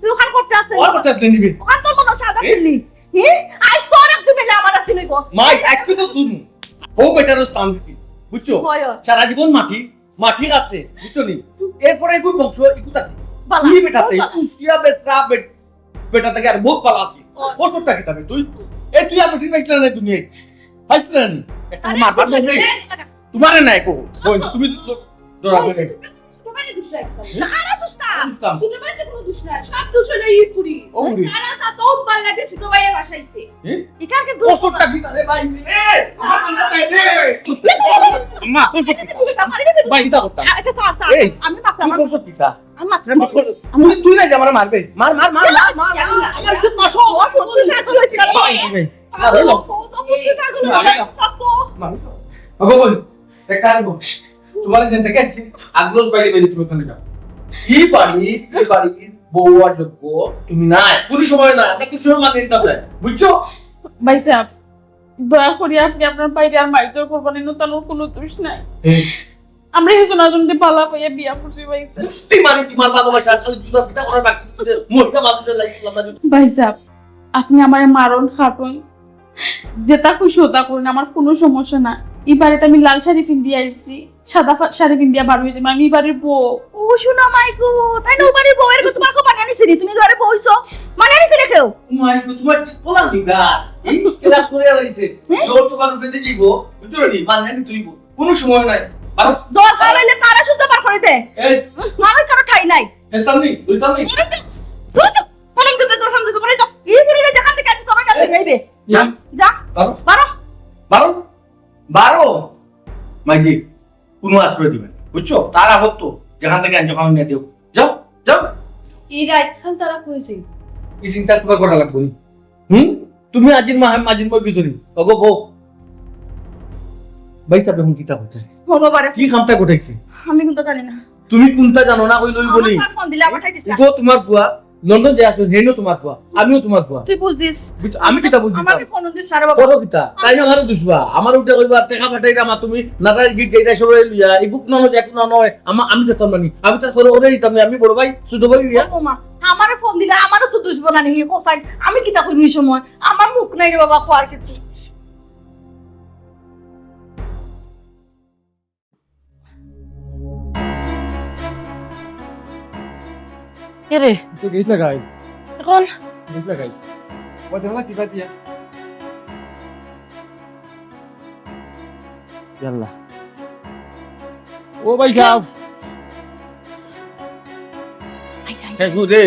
তুই ওখান করতে আসছিস আর কত নিবি ওখান তোর মনে সাদা ছিলি হি আজ তোর একদিন এলে আমার একদিন হইব মাই একটু তো দুন ও বেটারও স্থান দিছি বুঝছো হয় সারা জীবন মাটি আছে বুঝছো নি এরপরে এগুলো বংশ এগুতা বালা কি বেটাতে কুসিয়া বেসরা বেটা থেকে আর বহুত পালা আছে বছর টাকা তবে তুই এই তুই আর বেটি পাইছিস না দুনিয়ায় পাইছিস না নি একটা মারবার নাই তোমারে নাই কো ওই তুমি দরা করে ছোটবেলায় দুষ্ট লাগতো খারাপ দুষ্ট বুঝতাম। ছোটবেলায় কোনো দুষ্ট না সব দুষ্ট হলো ই ফুরি ও ফুরি। খারাপ তা তো ভাল লাগে ছোটবেলায় বাসাইছে এটার কি দুষ্ট বছর টাকা দিতে ভাই রে আমার কাছে দে দে আম্মা ভাই এটা করতাম আচ্ছা স্যার স্যার এই, আমি মাপলাম তুই বছর টিকা আমি মাপলাম তুই না যে আমার মারবে মার আমার খুব মাসো ওর ফুটি ফাগল হইছে না মার হলো ফুটি ফাগল হইছে ভগবান একটা আনবো তোমার যেন থেকে আছি আগ্রহ বাইরে বাইরে তুমি ওখানে যাও কি বাড়ি বউয়া যোগ্য তুমি নাই কোন সময় না আমরা কোন সময় মানে নিতে হবে বুঝছো ভাই সাহেব দয়া করি আপনি আপনার বাইরে আর মাইটোর করবেন নতুন কোনো দোষ নাই আমরা এই জনজনকে পালা পাইয়া বিয়া করছি ভাই সাহেব মুষ্টি মারি তোমার ভালোবাসা খালি জুতা ফিটা করার বাকি আছে মহিলা মানুষের লাগছিলাম না ভাই সাহেব আপনি আমার মারণ খাটুন যেটা খুশি ওটা করুন আমার কোনো সমস্যা না এই বাড়িতে আমি লাল শাড়ি পিন্দিয়ে আইছি সাদা শাড়ি পিন্দিয়া বার হয়ে যাবো আমি এই বাড়ির বউ ও শোনা মাইকু তাই না বাড়ির বউয়ের কো তোমার কো মানে আনিছি তুমি ঘরে বইছো মানে আনিছি রেখেও তোমার তোমার বলা নিগা এই ক্লাস করে আইছে জোর তো মানুষ ফেতে যাইবো বুঝছো নি মানে তুই কোন সময় নাই আর দরকার হইলে তারা শুদ্ধ বার করে দে এই মানুষ কারো ঠাই নাই এতাম নি দুইতাম নি পলম দুটো তোর সামনে তো পরে যাও এই ফুরিরে যেখান থেকে আজ তোমার কাছে যাইবে যা যা বারো বারো বারো মাইজি কোনো আশ্রয় দিবেন বুঝছো তারা হতো যেখান থেকে আনছো খাওয়া নিয়ে দিও যাও যাও এই রাত খান তারা কইছে এই চিন্তা তোমার করা লাগবে নি তুমি আজিন মাজিন মই কিছু নি অগো বউ ভাই সাহেব এখন কিতা হচ্ছে হবো পারে কি কামটা ঘটাইছে আমি কিন্তু জানি না তুমি কোনটা জানো না ওই লইব নি আমার ফোন দিলে পাঠাই দিস না ইগো তোমার ফুয়া লন্ডন যে আসো হেনো তোমার ফুয়া আমিও তোমার ফুয়া তুই বুঝ দিস বুঝছো? আমি কিতা বুঝি আমাকে ফোন দিস না রে বাবা বড় কিতা তাই না আমারও দুসবা আমার উঠে কইবা টাকা পাঠাইরা মা তুমি নাটার গিট গাইটা সব লইয়া ইগুক না নয় একু না নয় আমি যেতাম না নি আমি তার করে ওরে দিতাম না আমি বড় ভাই ছোট ভাই ইয়া ও মা আমারে ফোন দিলে আমারও তো দুষবো না নি কোসাই আমি কিতা কইবি এই সময় আমার মুখ নাই রে বাবা খোয়ার ক্ষেত্রে কে রে তো গেছ লাগাই এখন গেছ লাগাই ও দেখলা কি বাতিয়া ইয়াল্লা ও ভাই সাহেব রে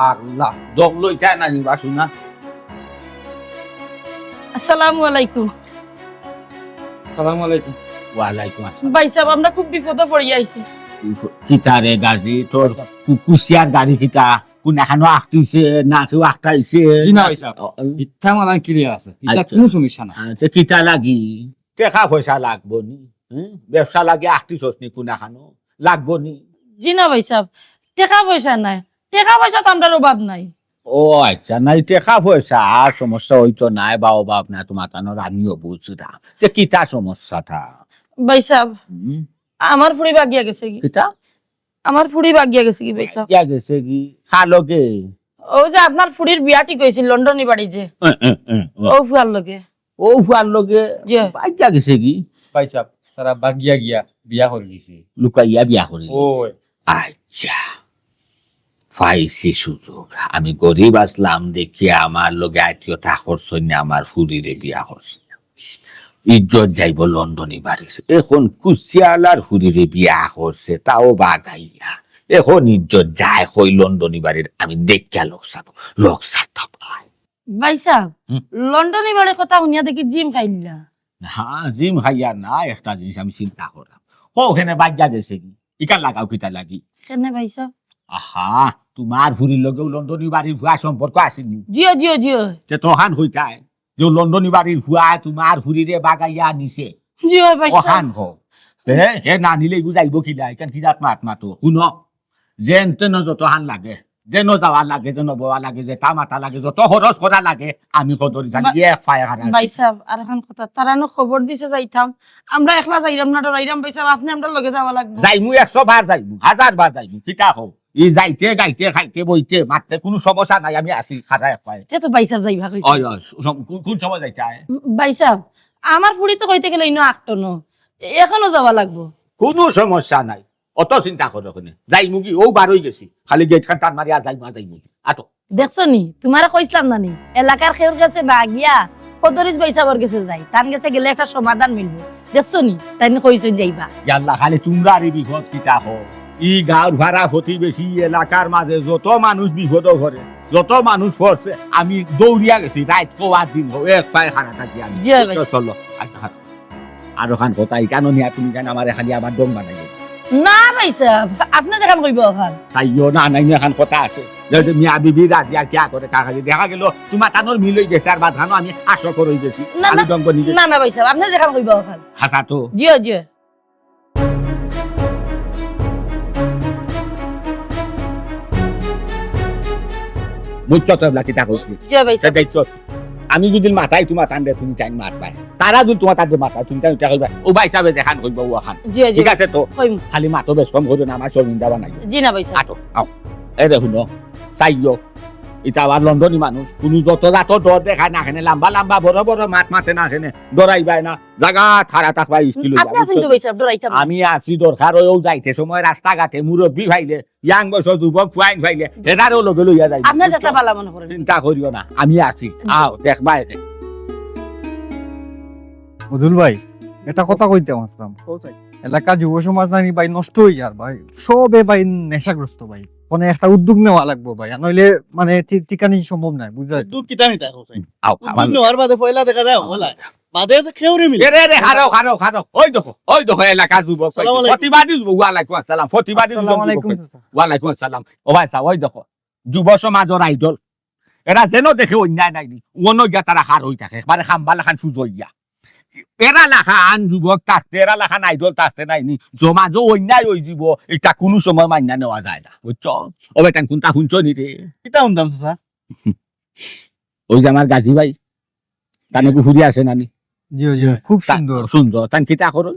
আল্লাহ জগ লই যায় না নিবা শুনা আসসালামু আলাইকুম সালামু আলাইকুম ওয়ালাইকুম আসসালাম ভাই সাহেব আমরা খুব বিপদে পড়ি আইছি কিতা রে গাজি তোর কুকুশিয়ার গাড়ি কিতা কোন এখানো আঁকতিছে না কেউ আঁকটাইছে জি না ভাই সাহেব মিথ্যা মালান ক্লিয়ার আছে এটা আচ্ছা। কোনো সমস্যা না তো কিতা লাগি টাকা পয়সা লাগবো নি ব্যবসা লাগে আঁকতিছস নি কোন এখানো লাগবো নি জি না ভাই সাহেব টাকা পয়সা নাই টাকা পয়সা তো আমরা অভাব নাই ও আচ্ছা নাই টাকা পয়সা আর সমস্যা হইতো নাই বা অভাব না তোমার কারণ আমিও বুঝলাম যে কিতা সমস্যাটা ভাই সাহেব আমার ফুড়ি বাগিয়া গেছে কি কিতা আমার ফুড়ি বাগিয়া গেছে কি ভাই সাহেব কিয়া গেছে কি খালোকে ও যে আপনার ফুড়ির বিয়া ঠিক হয়েছিল লন্ডনে বাড়ি যে ও ফুয়ার লগে ও ফুয়ার লগে জি। বাইকা গেছে কি ভাই সাহেব তারা বাগিয়া গিয়া বিয়া করে গেছে লুকাইয়া বিয়া করি ওই আচ্ছা পাইছি সুযোগ আমি গরিব আসলাম দেখি আমার লগে আত্মীয়তা করছে না আমার ফুরিরে বিয়া করছে ইজ্জত যাইব লন্ডনী বাড়ির এখন কুচিয়ালার ফুরিরে বিয়া করছে তাও বাগাইয়া এখন ইজ্জত যায় কই লন্ডনী বাড়ির আমি দেখিয়া লোক সারতাম ভাই সাহেব হুম। লন্ডনে বাড়ির কথা শুনিয়া দেখি জিম খাইলা হ্যাঁ জিম হাইয়া না একটা জিনিস আমি চিন্তা করলাম ওখানে বাজ্যা গেছে কি ইকার লাগাও কিতা লাগি কেনে ভাই সাহেব আহা তোমার ফুরির লগেও লন্ডনী বাড়ির ভুয়া সম্পর্ক আসেনি জিও জিও জিও যে তহান হইতায় যে লন্ডনী বাড়ির ভুয়া তোমার ফুরিরে বাগাইয়া নিছে জিও ভাই সাহেব অহান হ হে না নিলে বুঝাইব কিলা এখান কিরাত মাত মাতো শুন যেন তেন যত হান লাগে যেন যাওয়া লাগে যেন বয়া লাগে যে তা মাথা লাগে যত খরচ করা লাগে আমি সদরি জানি এক ফায়া হারা ভাই সাহেব আর এখন কথা তারা নো খবর দিছে যাইতাম আমরা একলা যাইরাম না ডরাইরাম ভাই সাহেব আপনি আমরা লগে যাওয়া লাগবে যাইমু 100 বার যাইমু 1000 বার যাইমু কিতা হও ই যাইতে গাইতে খাইতে বইতে মারতে কোনো সমস্যা নাই আমি আছি খারা এক পায়ে তে তো ভাই সাহেব যাইবা কইছে ওই কোন সময় যাইতে ভাই সাহেব আমার ফুড়ি তো কইতে গেলে ইনো আটটো ন এখনো যাওয়া লাগবো কোনো সমস্যা নাই অত চিন্তা করো ওখানে যাইমু কি ও বার হয়ে গেছি খালি গেট খান টান মারি আর যাইমু আটো দেখছো নি তোমার কইছিলাম না নি এলাকার খেউর কাছে না গিয়া কদরিস ভাই সাহেবের কাছে যাই তার কাছে গেলে একটা সমাধান মিলবে দেখছো নি তাই কইছেন যাইবা ইয়াল্লা খালি তোমরা আর বিপদ কিতা হো ই গাঁর ভাড়া প্রতিবেশী এলাকার মাঝে যত মানুষ বিপদ করে যত মানুষ পড়ছে আমি দৌড়িয়া গেছি রাত কোয়ার দিন হো এক পায়ে খানা থাকি আমি জয় ভাই। চলো আর ওখান কোথায় কেন নিয়ে তুমি কেন আমার খালি আমার দম বানাই না ভাই সাহেব আপনি দেখান কইব ওখান তাইও না নাই এখন কথা আছে যে মিয়া বিবি রাজি আর কিয়া করে কাকা দেখা গেল তোমার টানোর মিল হয়ে গেছে আর বাধানো আমি আশা করে গেছি না, আমি না। দম নিয়ে গেছি না না ভাই সাহেব আপনি দেখান কইব ওখান হাসা তো জিও জিও মুচ্ছ তো এবলা কিতা কইছি জিও ভাই সাহেব দেখছো আমি যদি মাথায় তোমার টান দে তুমি টাইম মার পাই তারা যদি তোমার টান মাথা তুমি টাইম কইবা ও ভাই সাহেব দেখান কইব ও খান জিও জিও ঠিক আছে তো কইম খালি মাতো বেশ কম করো না আমার শরমিন্দা বানাই জি না ভাই সাহেব আটো আও এই দেখুন চাইও এটা আবার লন্ডনী মানুষ কোনো যত যাত ডর দেখায় না খেনে লম্বা লম্বা বড় বড় মাত মাতে না খেনে ডরাইবাই না জায়গা খারা থাকবা স্কিল আপনি আছেন তো ভাই সাহেব ডরাইতাম না। আমি আছি দরকার হয়েও যাইতে সময় রাস্তাঘাটে মুরব্বী ভাইলে ইয়াং বয়সের যুবক ফুয়াইন ভাইলে এটারও লগে লইয়া যাই আপনার যাত্রা পালা মনে করেন চিন্তা করিও না আমি আছি আও দেখবা এতে মধুল ভাই এটা কথা কইতে আসলাম এলাকা যুব সমাজ নানি ভাই নষ্ট হয়ে যার ভাই সবে ভাই নেশাগ্রস্ত ভাই কোনো একটা উদ্যোগ নেওয়া লাগবো ভাই নইলে মানে ঠিকানি সম্ভব নাই বুঝলেন দুধ কিতা নিতা হোসেন আও দুধ নেওয়ার বাদে পয়লা দেখা যায় হলা বাদে খেউরে মিলে রে রে খারো ওই দেখো এলাকা যুবক সালাম আলাইকুম। প্রতিবাদী যুবক ওয়ালাইকুম আসসালাম প্রতিবাদী যুবক আসসালামু আলাইকুম চাচা। ওয়ালাইকুম আসসালাম ও ভাই সাহেব ওই দেখো যুব সমাজের আইডল এরা যেন দেখে অন্যায় নাই অন্য গিয়া তারা হার হয়ে থাকে মানে খাম্বা লাখান সুযোগ গিয়া এরা লাখা আন যুবক তাস্তে এরা লাখান আইডল তাস্তে নাই নি সমাজও অন্যায় হয়ে যাব এটা কোনো সময় মান্যা নেওয়া যায় না বুঝছ ও ভাই টান কোনটা শুনছ নি রে কিতা শুনতাম চাচা ওই যে আমার গাজী ভাই তানে ঘুরি আসে নানি জিও জিও খুব সুন্দর সুন্দর তান কিতা করুন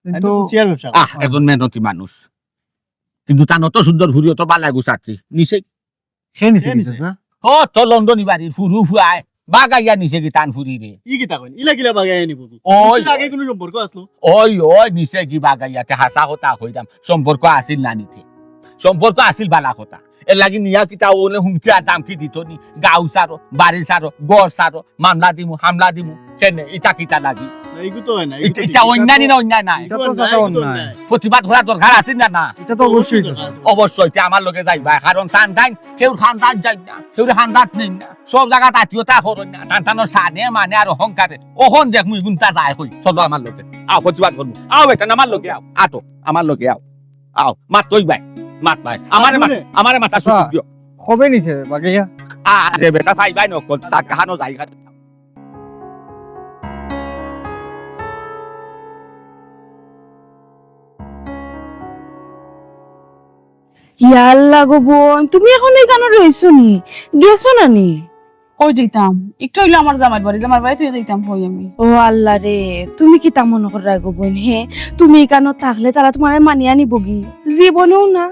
কিন্তু চেয়ার ব্যবসা একজন মেহনতি মানুষ কিন্তু তান অত সুন্দর ঘুরি অত বালা গুছাত্রী নিচে খেয়ে নিছে খেয়ে কি নিছে। চাচা? ও তো লন্ডনী বাড়ির ফুরু ফুয়ায় বাগাইয়া নিছে কি টান ফুরি রে ই কিতা কইন ইলা কিলা বাগাই আনিব কি ওই আগে কোনো সম্পর্ক আসলো ওই নিছে কি বাগাইয়াতে হাসা কথা কইতাম সম্পর্ক আসিল না নিতে সম্পর্ক আসিল বালা কথা এর লাগি নিয়া কিতা ওলে হুমকি আর দামকি দিত নি গাঁও সারো বাড়ি সারো গড় সারো মামলা দিমু হামলা দিমু কেনে ইটা কিতা লাগি না এইগু তো হয় না এটা অন্যায় না অন্যায় নাই এটা তো চাচা অন্যায়। প্রতিবাদ করা দরকার আছে না না এটা তো অবশ্যই চাচা। অবশ্যই তে আমার লোকে যাইবা কারণ টান টান কেউ খানদান যাই না কেউ খানদান নেই না সব জায়গা আত্মীয়তা করুন না টান টানোর সানে মানে আর অহংকারে ওখন দেখ মুই গুনতা যায় কই চলো আমার লোকে আও প্রতিবাদ করবো আও বেটা আমার লোকে আও আটো আমার লোকে আও মাত তুই ভাই মাত ভাই আমারে মাথা আচ্ছা। সুযোগ দিও কবে নিছে বাগাইয়া আরে বেটা ভাই ভাই নকল তা কাহানো জায়গা ইয়াল্লা গো বোন তুমি এখন এখানে রইছো নি গেছো না নি কই যাইতাম একটু হইলো আমার জামার বাড়ি তুই যাইতাম কই আমি ও আল্লাহ রে তুমি কি তা মনে করে রাখো বোন হে তুমি এখানে থাকলে তারা তোমার মানিয়ে নিব কি জীবনেও না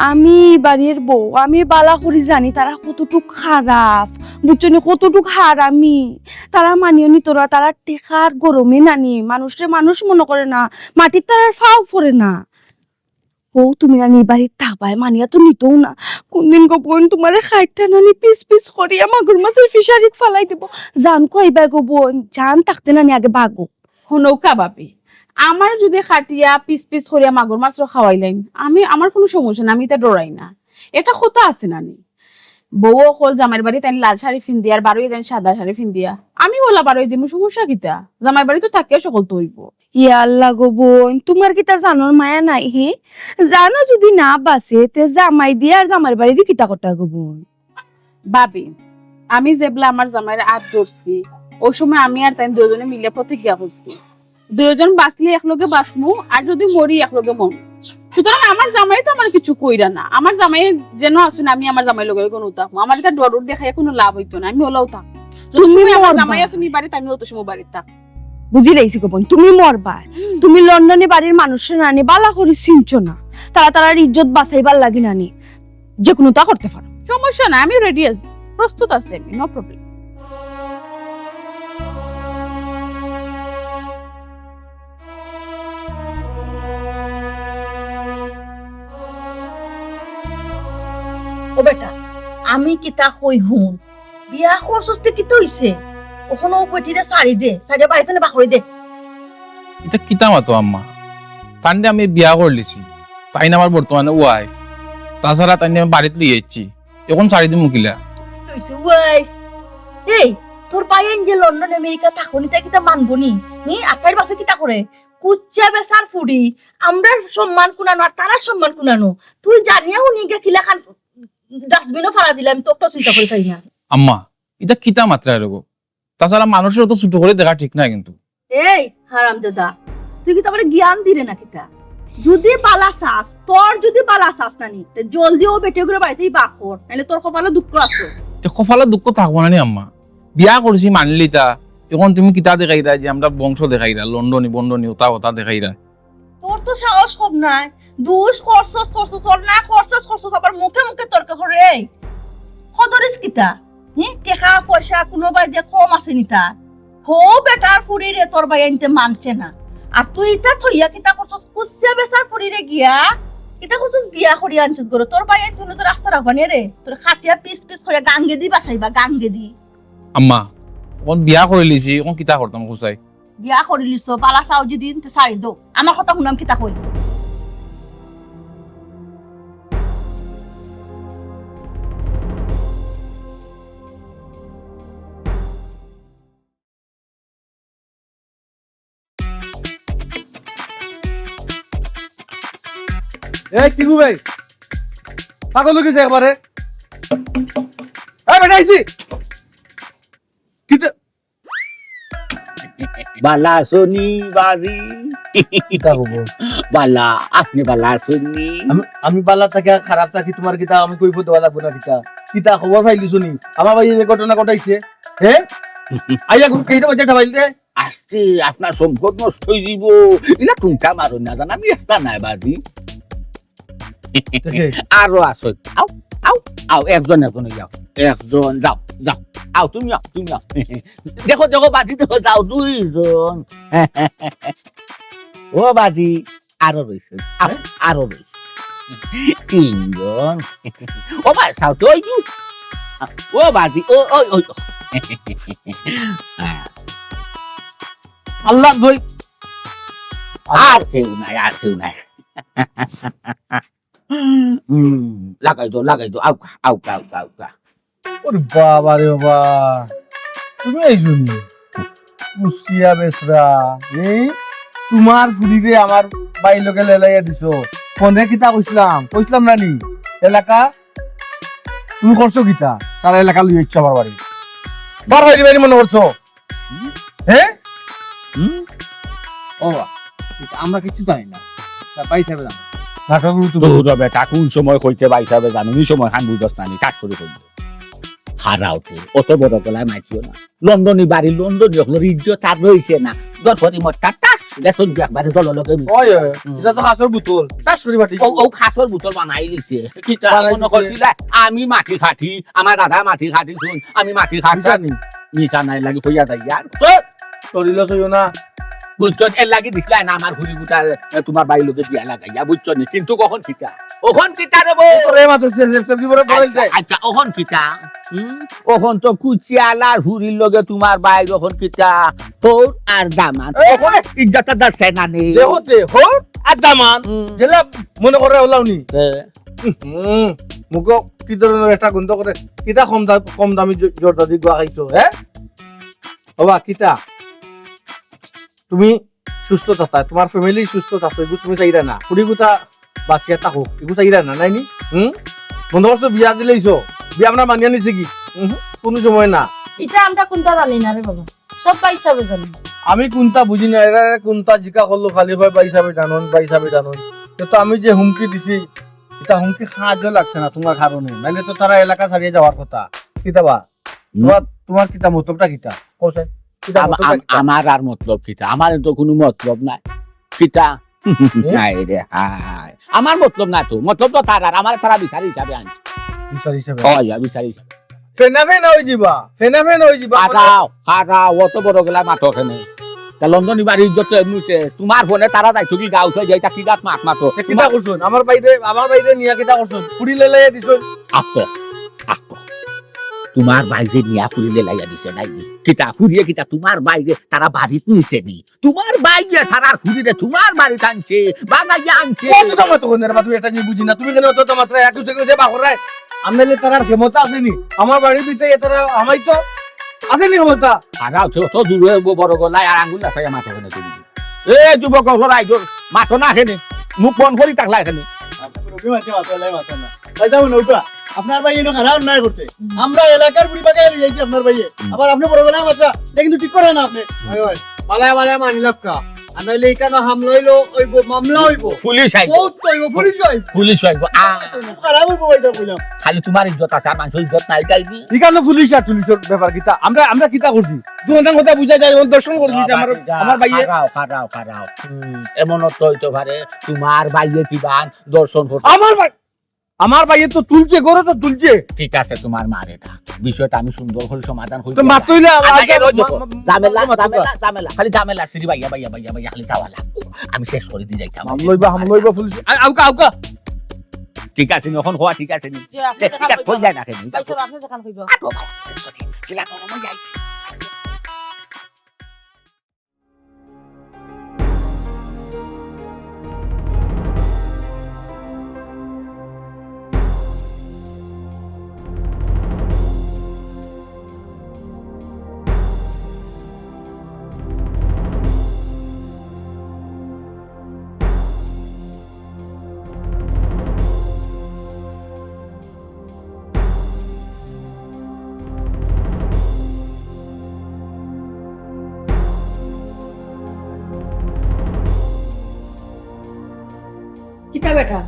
আমি বাড়ির বউ আমি বালা করি জানি তারা কতটুক খারাপ বুঝছো নি কতটুক হারামি তারা মানিয়ে নিত না তারা টেকার গরমে নানি মানুষরে মানুষ মনে করে না মাটির তারার ফাও পড়ে না ও তুমি না নি বাড়ির তাবায় মানিয়া তো নিতও না কোনদিন গো বোন তোমারে খাইটা নানি পিস পিস করিয়া মাগুর মাছের ফিশারিত ফালাই দেব জান কইবা গো বোন জান থাকতে নানি আগে বাগো হনৌকা বাপি আমার যদি খাটিয়া পিস পিস করিয়া মাগুর মাছ খাওয়াইলেন আমি আমার কোনো সমস্যা না আমি তা ডরাই না এটা কথা আছে নানি বউ অকল জামাইয়ের বাড়ি তাই লাল শাড়ি ফিন দিয়া আর বারোই দেন সাদা শাড়ি ফিন দিয়া আমি ওলা বারোই দিমু সমস্যা কিতা জামাই বাড়ি তো থাকিও সকল তো হইব ইয়া আল্লাহ গো বোন তোমার কিতা জানোর মায়া নাই হে জানো যদি না বাসে তে জামাই দিয়ে আর জামার বাড়ি দিয়ে কিতা কথা গো বোন ভাবি আমি যেবলা আমার জামাইয়ের আট ধরছি ওই সময় আমি আর তাই দুজনে মিলে প্রতিজ্ঞা করছি দুজন বাঁচলে একলগে বাঁচমু আর যদি মরি একলগে মন সুতরাং আমার জামাই তো আমার কিছু কইরা না আমার জামাই যেন আসুন আমি আমার জামাই লগের কোনো থাকবো আমার এটা ডর দেখায় কোনো লাভ হইতো না আমি ওলাও থাক যত সময় আমার জামাই আসুন বাড়িতে আমি অত সময় বাড়িতে থাক বুঝি লাইছি গো বোন তুমি মরবা তুমি লন্ডনে বাড়ির মানুষের নানি বালা করে চিনছো না তারা তারার ইজ্জত বাঁচাইবার লাগি নানি যে কোনো তা করতে পারো সমস্যা না আমি রেডি আছি প্রস্তুত আছি আমি নো প্রবলেম ও বেটা আমি কিতা কই হুন বিয়া খরচতে কি হইছে ওখানে ও বেটিরে শাড়ি দে শাড়ি বাড়িতে না বাখরি দে এটা কিতা মাতো আম্মা তান্ডে আমি বিয়া করলিছি তাই না আমার বর্তমানে ওয়াইফ তাছাড়া তাই আমি বাড়িতে লিয়ে যাচ্ছি এখন শাড়ি দিন মুকিলা কি হইছে ওয়াইফ এই তোর পায়েন যে লন্ডন আমেরিকা থাকুনি তাই কিতা মানবনি নি আর তার বাপে কিতা করে কুচ্চা বেসার ফুডি আমরা সম্মান কুনানো আর তারা সম্মান কুনানো তুই জানিয়া হুনি গে কিলা খান ডাস্টবিনও ফালা দিলাম তো তো চিন্তা করে পাই না আম্মা এটা কিতা মাত্রায় রোগ তাছাড়া মানুষের অত ছোট করে দেখা ঠিক না কিন্তু এই হারামজাদা তুই কি তারপরে জ্ঞান দিলে না কিতা যদি বালা চাস তোর যদি বালা চাস নানি তে জলদি ও বেটে করে বাড়িতেই বাকর নাহলে তোর কপালে দুঃখ আছে কপালে দুঃখ থাকবো না নি আম্মা বিয়া করছি মানলি তা এখন তুমি কিতা দেখাইরা যে আমরা বংশ দেখাইরা লন্ডনী বন্ডনী ওটা ওটা দেখাইরা তোর তো সাহস কম নাই দুষ খরচস ওর না খরচস আবার মুখে মুখে তর্ক করে এই খদরিস কিতা টেকা পয়সা কোনো বাই দিয়ে কম আছে নিতা হো বেটার ফুরি রে তোর ভাই আনতে মানছে না আর তুই ইতা থইয়া কিতা করছস কুস্তিয়া বেচার ফুরি রে গিয়া কিতা করছস বিয়া করি আনছত গরো তোর ভাই আনতে তোর রাস্তা রাখবানি রে তোর খাটিয়া পিস পিস করে গাঙ্গে দি বাসাইবা গাঙ্গে দি আম্মা এখন বিয়া করে লিছি এখন কিতা করতাম কুসাই বিয়া করিলিস বালা চাও যদি সারি দো আমার কথা শুনাম কিতা কই এই টিকু ভাই পাগল হয়ে গেছে একবারে এই বেটা আইছি কিতা বালা শুনি বাজি কিতা হবো বালা আপনি বালা শুনি আমি বালা থাকি খারাপ থাকি তোমার কিতা আমি কইব দেওয়া লাগবো না কিতা কিতা খবর পাইলি শুনি আমার ভাই যে ঘটনা ঘটাইছে হে আইয়া কেইটা বাজে ঠাবাইলে আসতে আপনার সম্পদ নষ্ট হয়ে যাব এলা টুংটা মারুন না জান আমি একটা নাই বাজি আরো আসো আও আও আও একজন যাও একজন যাও যাও আও তুমি আও দেখো দেখো বাজি দেখো যাও দুইজন ও বাজি আরো রয়েছে আরো রয়েছে তিনজন ও ভাই সাউ তো ও বাজি ও ও ও আল্লাহ ভাই আর কেউ নাই লাগাই দো আউকা ওরে বাবা রে বাবা তুমি এই শুনি কুসিয়া বেসরা এই তোমার ফুলিরে আমার বাই লোকে লেলাইয়া দিছো ফোনে কিতা কইছিলাম না নি এলাকা তুমি করছো কিতা তার এলাকা লইয়া ইচ্ছা আমার বাড়ি বার হইলি বাড়ি মনে করছো হ্যাঁ ও আমরা কিছু জানি না পাইছে নাটকগুলো তুমি বেটা কোন সময় কইতে বাইসাবে জানো এই সময় খান বুঝস না কাজ করে কইল খারাওতে অত বড় গলায় মাইছিও না লন্ডনী বাড়ি লন্ডনী হলো ইজ্জত তার রইছে না দশরি মটকা টাস লেসন একবারে দল লগে ওই এটা তো খাসর বোতল তাসরি বাটি ও খাসর বোতল বানাই দিছে কিটা মনে করছিল আমি মাটি খাটি আমার দাদা মাটি খাটি শুন আমি মাটি খাটি জানি নিশা নাই লাগি হইয়া যাই আর শরীর সইও না বুঝছো এর লাগি দিছিল না আমার ঘুরি গুটা তোমার বাড়ি লোকে দিয়া লাগাইয়া বুঝছো নি কিন্তু কখন কিটা ওখন কিটা রে বউ রে মাতে সেলফ দিবরে পড়াই যায় আচ্ছা ওখন কিটা ওখন তো কুচিয়ালার হুরির লগে তোমার বাই ওখন কিটা হোর আর দামান ওখন ইজ্জতটা দাসে না নে দেহতে হো আর দামান গেলা মনে করে হলাওনি মুখ কি ধরনের একটা গন্ধ করে কিতা কম দামি জর্দা দি গোয়া খাইছো বাবা কিতা তুমি সুস্থ থাকা তোমার ফ্যামিলি সুস্থ থাকো এগুলো তুমি চাইরা না কুড়ি গুতা বাঁচিয়া থাকো এগুলো চাইরা না নাইনি বন্ধু করছো বিয়া দিলেইছো বিয়া আমরা মানিয়া নিছি কি কোনো সময় না এটা আমরা কোনটা জানি না রে বাবা সব পাইছাবে জানি আমি কোনটা বুঝি না এরা কোনটা জিকা করলো খালি হয় বা হিসাবে জানুন কিন্তু আমি যে হুমকি দিছি এটা হুমকি সাহায্য লাগছে না তোমার কারণে নাইলে তো তারা এলাকা ছাড়িয়ে যাওয়ার কথা কিতা বা তোমার কিতা মতলবটা কিতা কোসে কিতা মতলবটা কিতা? আমার আর মতলব কিটা আমার তো কোনো মতলব নাই কিটা নাই রে হাই আমার মতলব না তো মতলব তো তার আর আমার তারা বিচারি হিসাবে আনছে বিচার হিসাবে বিচারি হিসাবে ফেনা হয়ে যাবা খারাও অত বড় গেলা মাথো ওখানে তা লন্ডনী বাড়ির যত এমনিছে তোমার ফোনে তারা যাইতো কি গাও ছয় যাইতা কি গাত মাত মাতো কিতা করছুন আমার বাইরে নিয়া কিতা করছুন ফুড়ি লেলে দিছুন আস্তে তোমার বাইরে নিয়া ফুরিলে লাইয়া দিছে নাই কিতা ফুরিয়ে কিতা তোমার বাইরে তারা বাড়িত নিছে নি তোমার বাইরে তারা ফুরিলে তোমার বাড়িতে আনছে বাগাইয়া আনছে কত দাম তো কোনের বা তুই এটা নিয়ে বুঝি না তুমি কেন অত মাত্রা একটু সেকে বাকরায় আমলে তারার ক্ষমতা আসেনি আমার বাড়ির ভিতরে তারা আমাই তো আসেনি ক্ষমতা খারাও তো দূরে বড় গলায় আর আঙ্গুল আছে মাথো কেন তুমি এ যুবক হলাই তোর মাথো না খেনে মুখ বন্ধ করি থাকলা এখানে আপনার ভাই এনে খারাপ নাই করছে আমরা এলাকার বুড়ি বাগায় যাইছি আপনার ভাইয়ে আবার আপনি বড় বড় কথা এটা কিন্তু ঠিক করে না আপনি মালায় মানি লক্কা আনলে এখানে হামলা হইলো হইব মামলা হইব পুলিশ আইব বহুত হইব পুলিশ হইব পুলিশ আইব খারাপ হইব পয়সা কইলাম খালি তোমার ইজ্জত আছে আর মানুষের ইজ্জত নাই যাইনি এখানে পুলিশ আর পুলিশের ব্যাপার কিতা আমরা কিতা করছি দুজন কথা বুঝা যায় দর্শন করছি আমার ভাইয়ে খারাও এমন তো হইতে পারে তোমার বাইয়ে কিবান দর্শন করতে আমার ভাইয়ে তো তুলছে গরো তো তুলছে ঠিক আছে তোমার মারে ডাক বিষয়টা আমি সুন্দর করে সমাধান হই তো মাতইলে ঝামেলা খালি ঝামেলা সিরি ভাইয়া খালি যাওয়া লাগবো আমি শেষ করে দিয়ে যাইতাম হামলইবা পুলিশ আউকা ঠিক আছে এখন হওয়া ঠিক আছে নি যে আপনি ঠিক আছে কই যায় না কেন পাইছো আপনি দেখান কইব কিলা করব যাই কিতা বেটা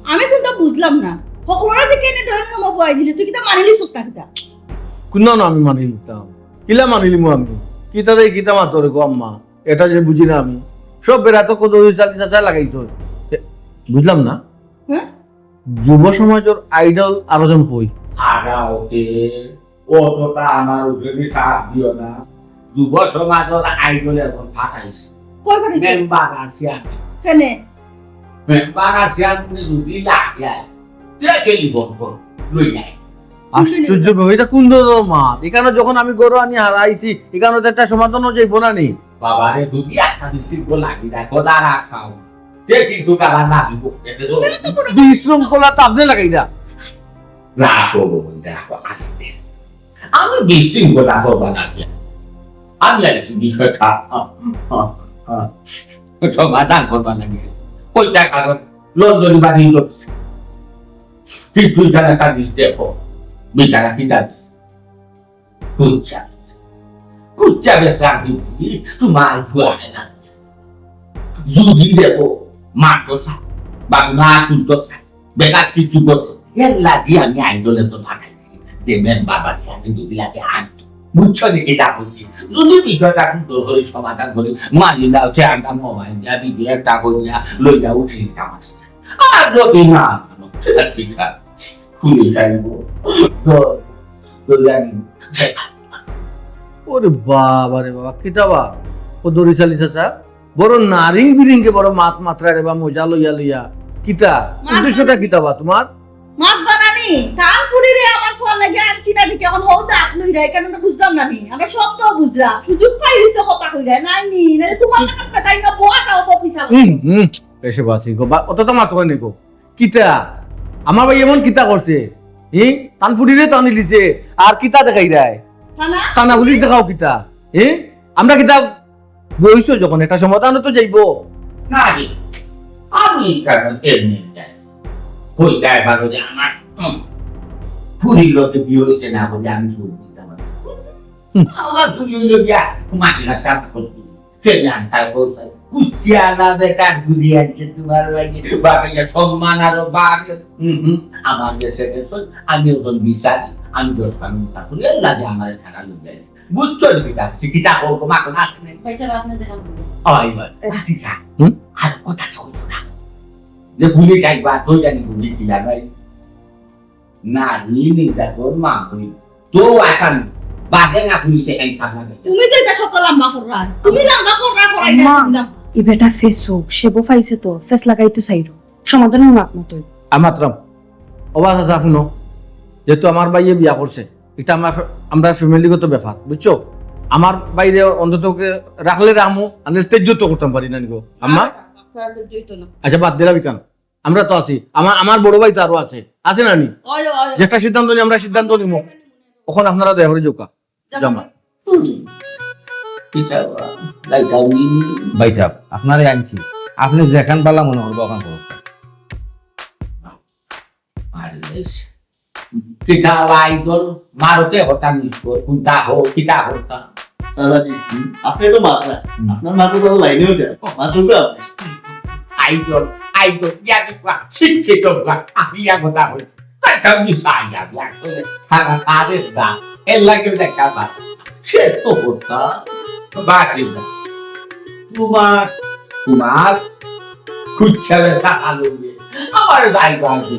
আমি কিন্তু বুঝলাম না সকলরা যে কেনে ড্রয়িং রুমে বয়াই দিলে তুই কিতা মানিলিছস না কিতা কুন্না না আমি মানি নিতাম কিলা মানিলিমু আমি কিতা রে কিতা মাতরে গো আম্মা এটা যে বুঝি না আমি সব বেড়া তো কত চাচা লাগাইছো বুঝলাম না হ্যাঁ যুব সমাজের আইডল আরোজন হই হারাওতে অতটা আমার উপরে সাথ দিও না যুব সমাজের আইডল এখন ফাটাইছে কই পাঠিয়েছ মেম্বার আসিয়া কেনে মেম্বার আসিয়া যদি লাগে টেলিফোন কর লই যায় আশ্চর্য ভাবে এটা কোন ধরনের মাত এখানে যখন আমি গরু আনি হারাইছি এখানে তো একটা সমাধানও যাইব না নি বাবারে দুটি একটা ডিস্ট্রিক্ট লাগি দেখো দাঁড়া খাও তে কিন্তু কারা না দিব এতে তো বিশৃঙ্খলা তো আপনি লাগাইরা রাখো দেখো আসতে আমি বিশৃঙ্খলা করবো না আমি আইছি বিষয়টা সমাধান করবা লাগে কই টাকা লন্ডন বাড়ি লোক ঠিক তুই জানা কাজ দেখো বিচারা কি জানি কুচ্চা বেসা দিবি তোমার ফুয়ায় না যদি দেখো মাটো সা বা না তুলতো সা বেকার কিছু করতো এর লাগি আমি আইডলে তো ফাটাইছি যে মেন বাবা আমি যদি লাগে আনতো বুঝছো নাকি তা বলছি যদি বিষয়টা সুন্দর করে সমাধান করে মানি দাও চেয়ারটা মোবাইল দিয়া বিবি একটা করিয়া লইয়া উঠে দিতাম আসে আর যদি না ঠিক আছে খুলে যাইব ওরে বাবা রে বাবা কিতা বা ও দড়ি চালি চাচা বড় নারিং বিরিংকে বড় মাত্রা রে বা মজা লইয়া লইয়া কিতা উদ্দেশ্যটা কিতা বা তোমার মাত বানানি কানপুরি রে আমার ফল লাগে আনছি না ঠিক এখন হও দাঁত লই রে কেন বুঝলাম না নি আমরা সব তো বুঝলাম সুযোগ পাইলিছে কথা কই রে নাই নি নালে তোমার কাছে পেটাই না বোয়াটাও কপি খাবো এসে বাসি গো অত তো মাত হয় নিকো কিতা আমার ভাই এমন কিতা করছে হি তান ফুটিরে টানি দিছে আর কিতা দেখাই দেয় থানা টানা ফুলি দেখাও কিতা হি আমরা কিতা বইছো যখন এটা সমাধান তো যাইবো না রে আমি কারণ এমনি যাই কই যায় ভালো যে আমার ফুরি লোকে বিয়ে হয়েছে না বলে আমি শুরু দিতাম আমার ফুরি লোকে মাটি না কাজ করছি কেন তার বলতে কুচিয়া না বেকার ঘুরি আছে তোমার লাগে বাবা সম্মান আরো বাড়ে আমার দেশে দেশ আমি ওজন বিচারি আমি দোষ কানুন থাকুলে লাগে আমার থানা লুকে বুঝছো কিতা কিতা করবো মাকে না পয়সা আপনি দেখা ওই ঠিক আছে আর কথা চলছো না যে পুলিশ একবার তো জানি পুলিশ ছিল ভাই না নিনি দেখো মা কই তো আসান বাদে না পুলিশে এই থানা তুমি তো এটা সত্য লম্বা কররা তুমি লম্বা কররা করাই না ই বেটা ফেস হোক সেবো ফাইছে তো ফেস লাগাই তো চাইরো সমাধান হোক আপনার আমাত্রম অবাক আছে শুনো যেহেতু আমার ভাইয়ে বিয়া করছে এটা আমরা ফ্যামিলিগত ব্যাপার বুঝছো আমার বাইরে অন্তত রাখলে রামু আমি তেজ তো করতাম পারি না নিগো আম্মা আচ্ছা বাদ দিলাম কেন আমরা তো আছি আমার বড় ভাই তো আরো আছে না নি যেটা সিদ্ধান্ত নিই আমরা সিদ্ধান্ত নিব ওখানে আপনারা দয়া করে যোকা জমা ভাই সাহেব আপনারে আনছি আপনি যেখান পালা মনে করবো ওখান করবো কিতা আইডল মারতে হতাম নিশ্চয় কুন্তা হো কিতা হতা সালাজি আপনি তো মাত্রা আপনার মাত্রা তো লাইনেও যায় মাত্র তো আইডল ইয়াদিকা শিক্ষিত আমি কথা হই তাই আমি সাইয়া লাগলে হারা কাজে দা এর লাগে দেখা বা শেষ তো হতা বাকি দা তোমার খুঁজছাবে আলো আমার জায়গা আছে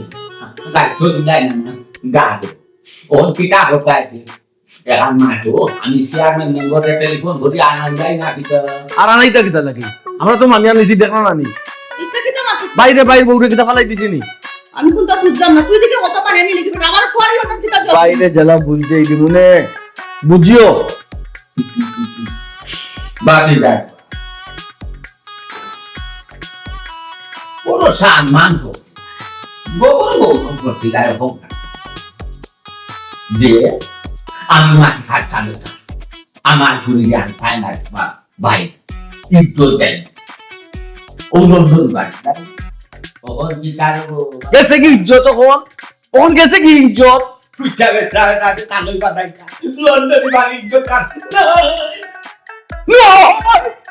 দায়িত্ব দিলাই না গাড়ি ওর কিতা হতা আছে এখন মাঠো আমি চেয়ারম্যান মেম্বারের টেলিফোন ধরে আনা যায় না কিতা আর আনাইতা কিতা লাগি আমরা তো মানিয়া নিছি দেখনা না নি এটা কি তো মাত্র বাইরে বউরে কিতা ফালাই দিছি নি আমি কোনটা বুঝলাম না তুই দিকে কত মানে নিলি কিন্তু আমার ফরি হঠাৎ কিতা জল বাইরে জেলা বুঝতে এই মনে বুঝিও বাকি দেখ কোনো সম্মান তো গোবর করতে যায় হোক না যে আমি মাটি খাটটা নিতাম আমার ঘুরে যান পায় না ভাই ইজ্জত দেন অনুরোধ বাড়ি ওর কি কারো গেছে কি ইজ্জত ওখন গেছে কি ইজ্জত খুঁজতে চায় না তালই বাদাই লন্ডনে বাড়ি ইজ্জত কাট No!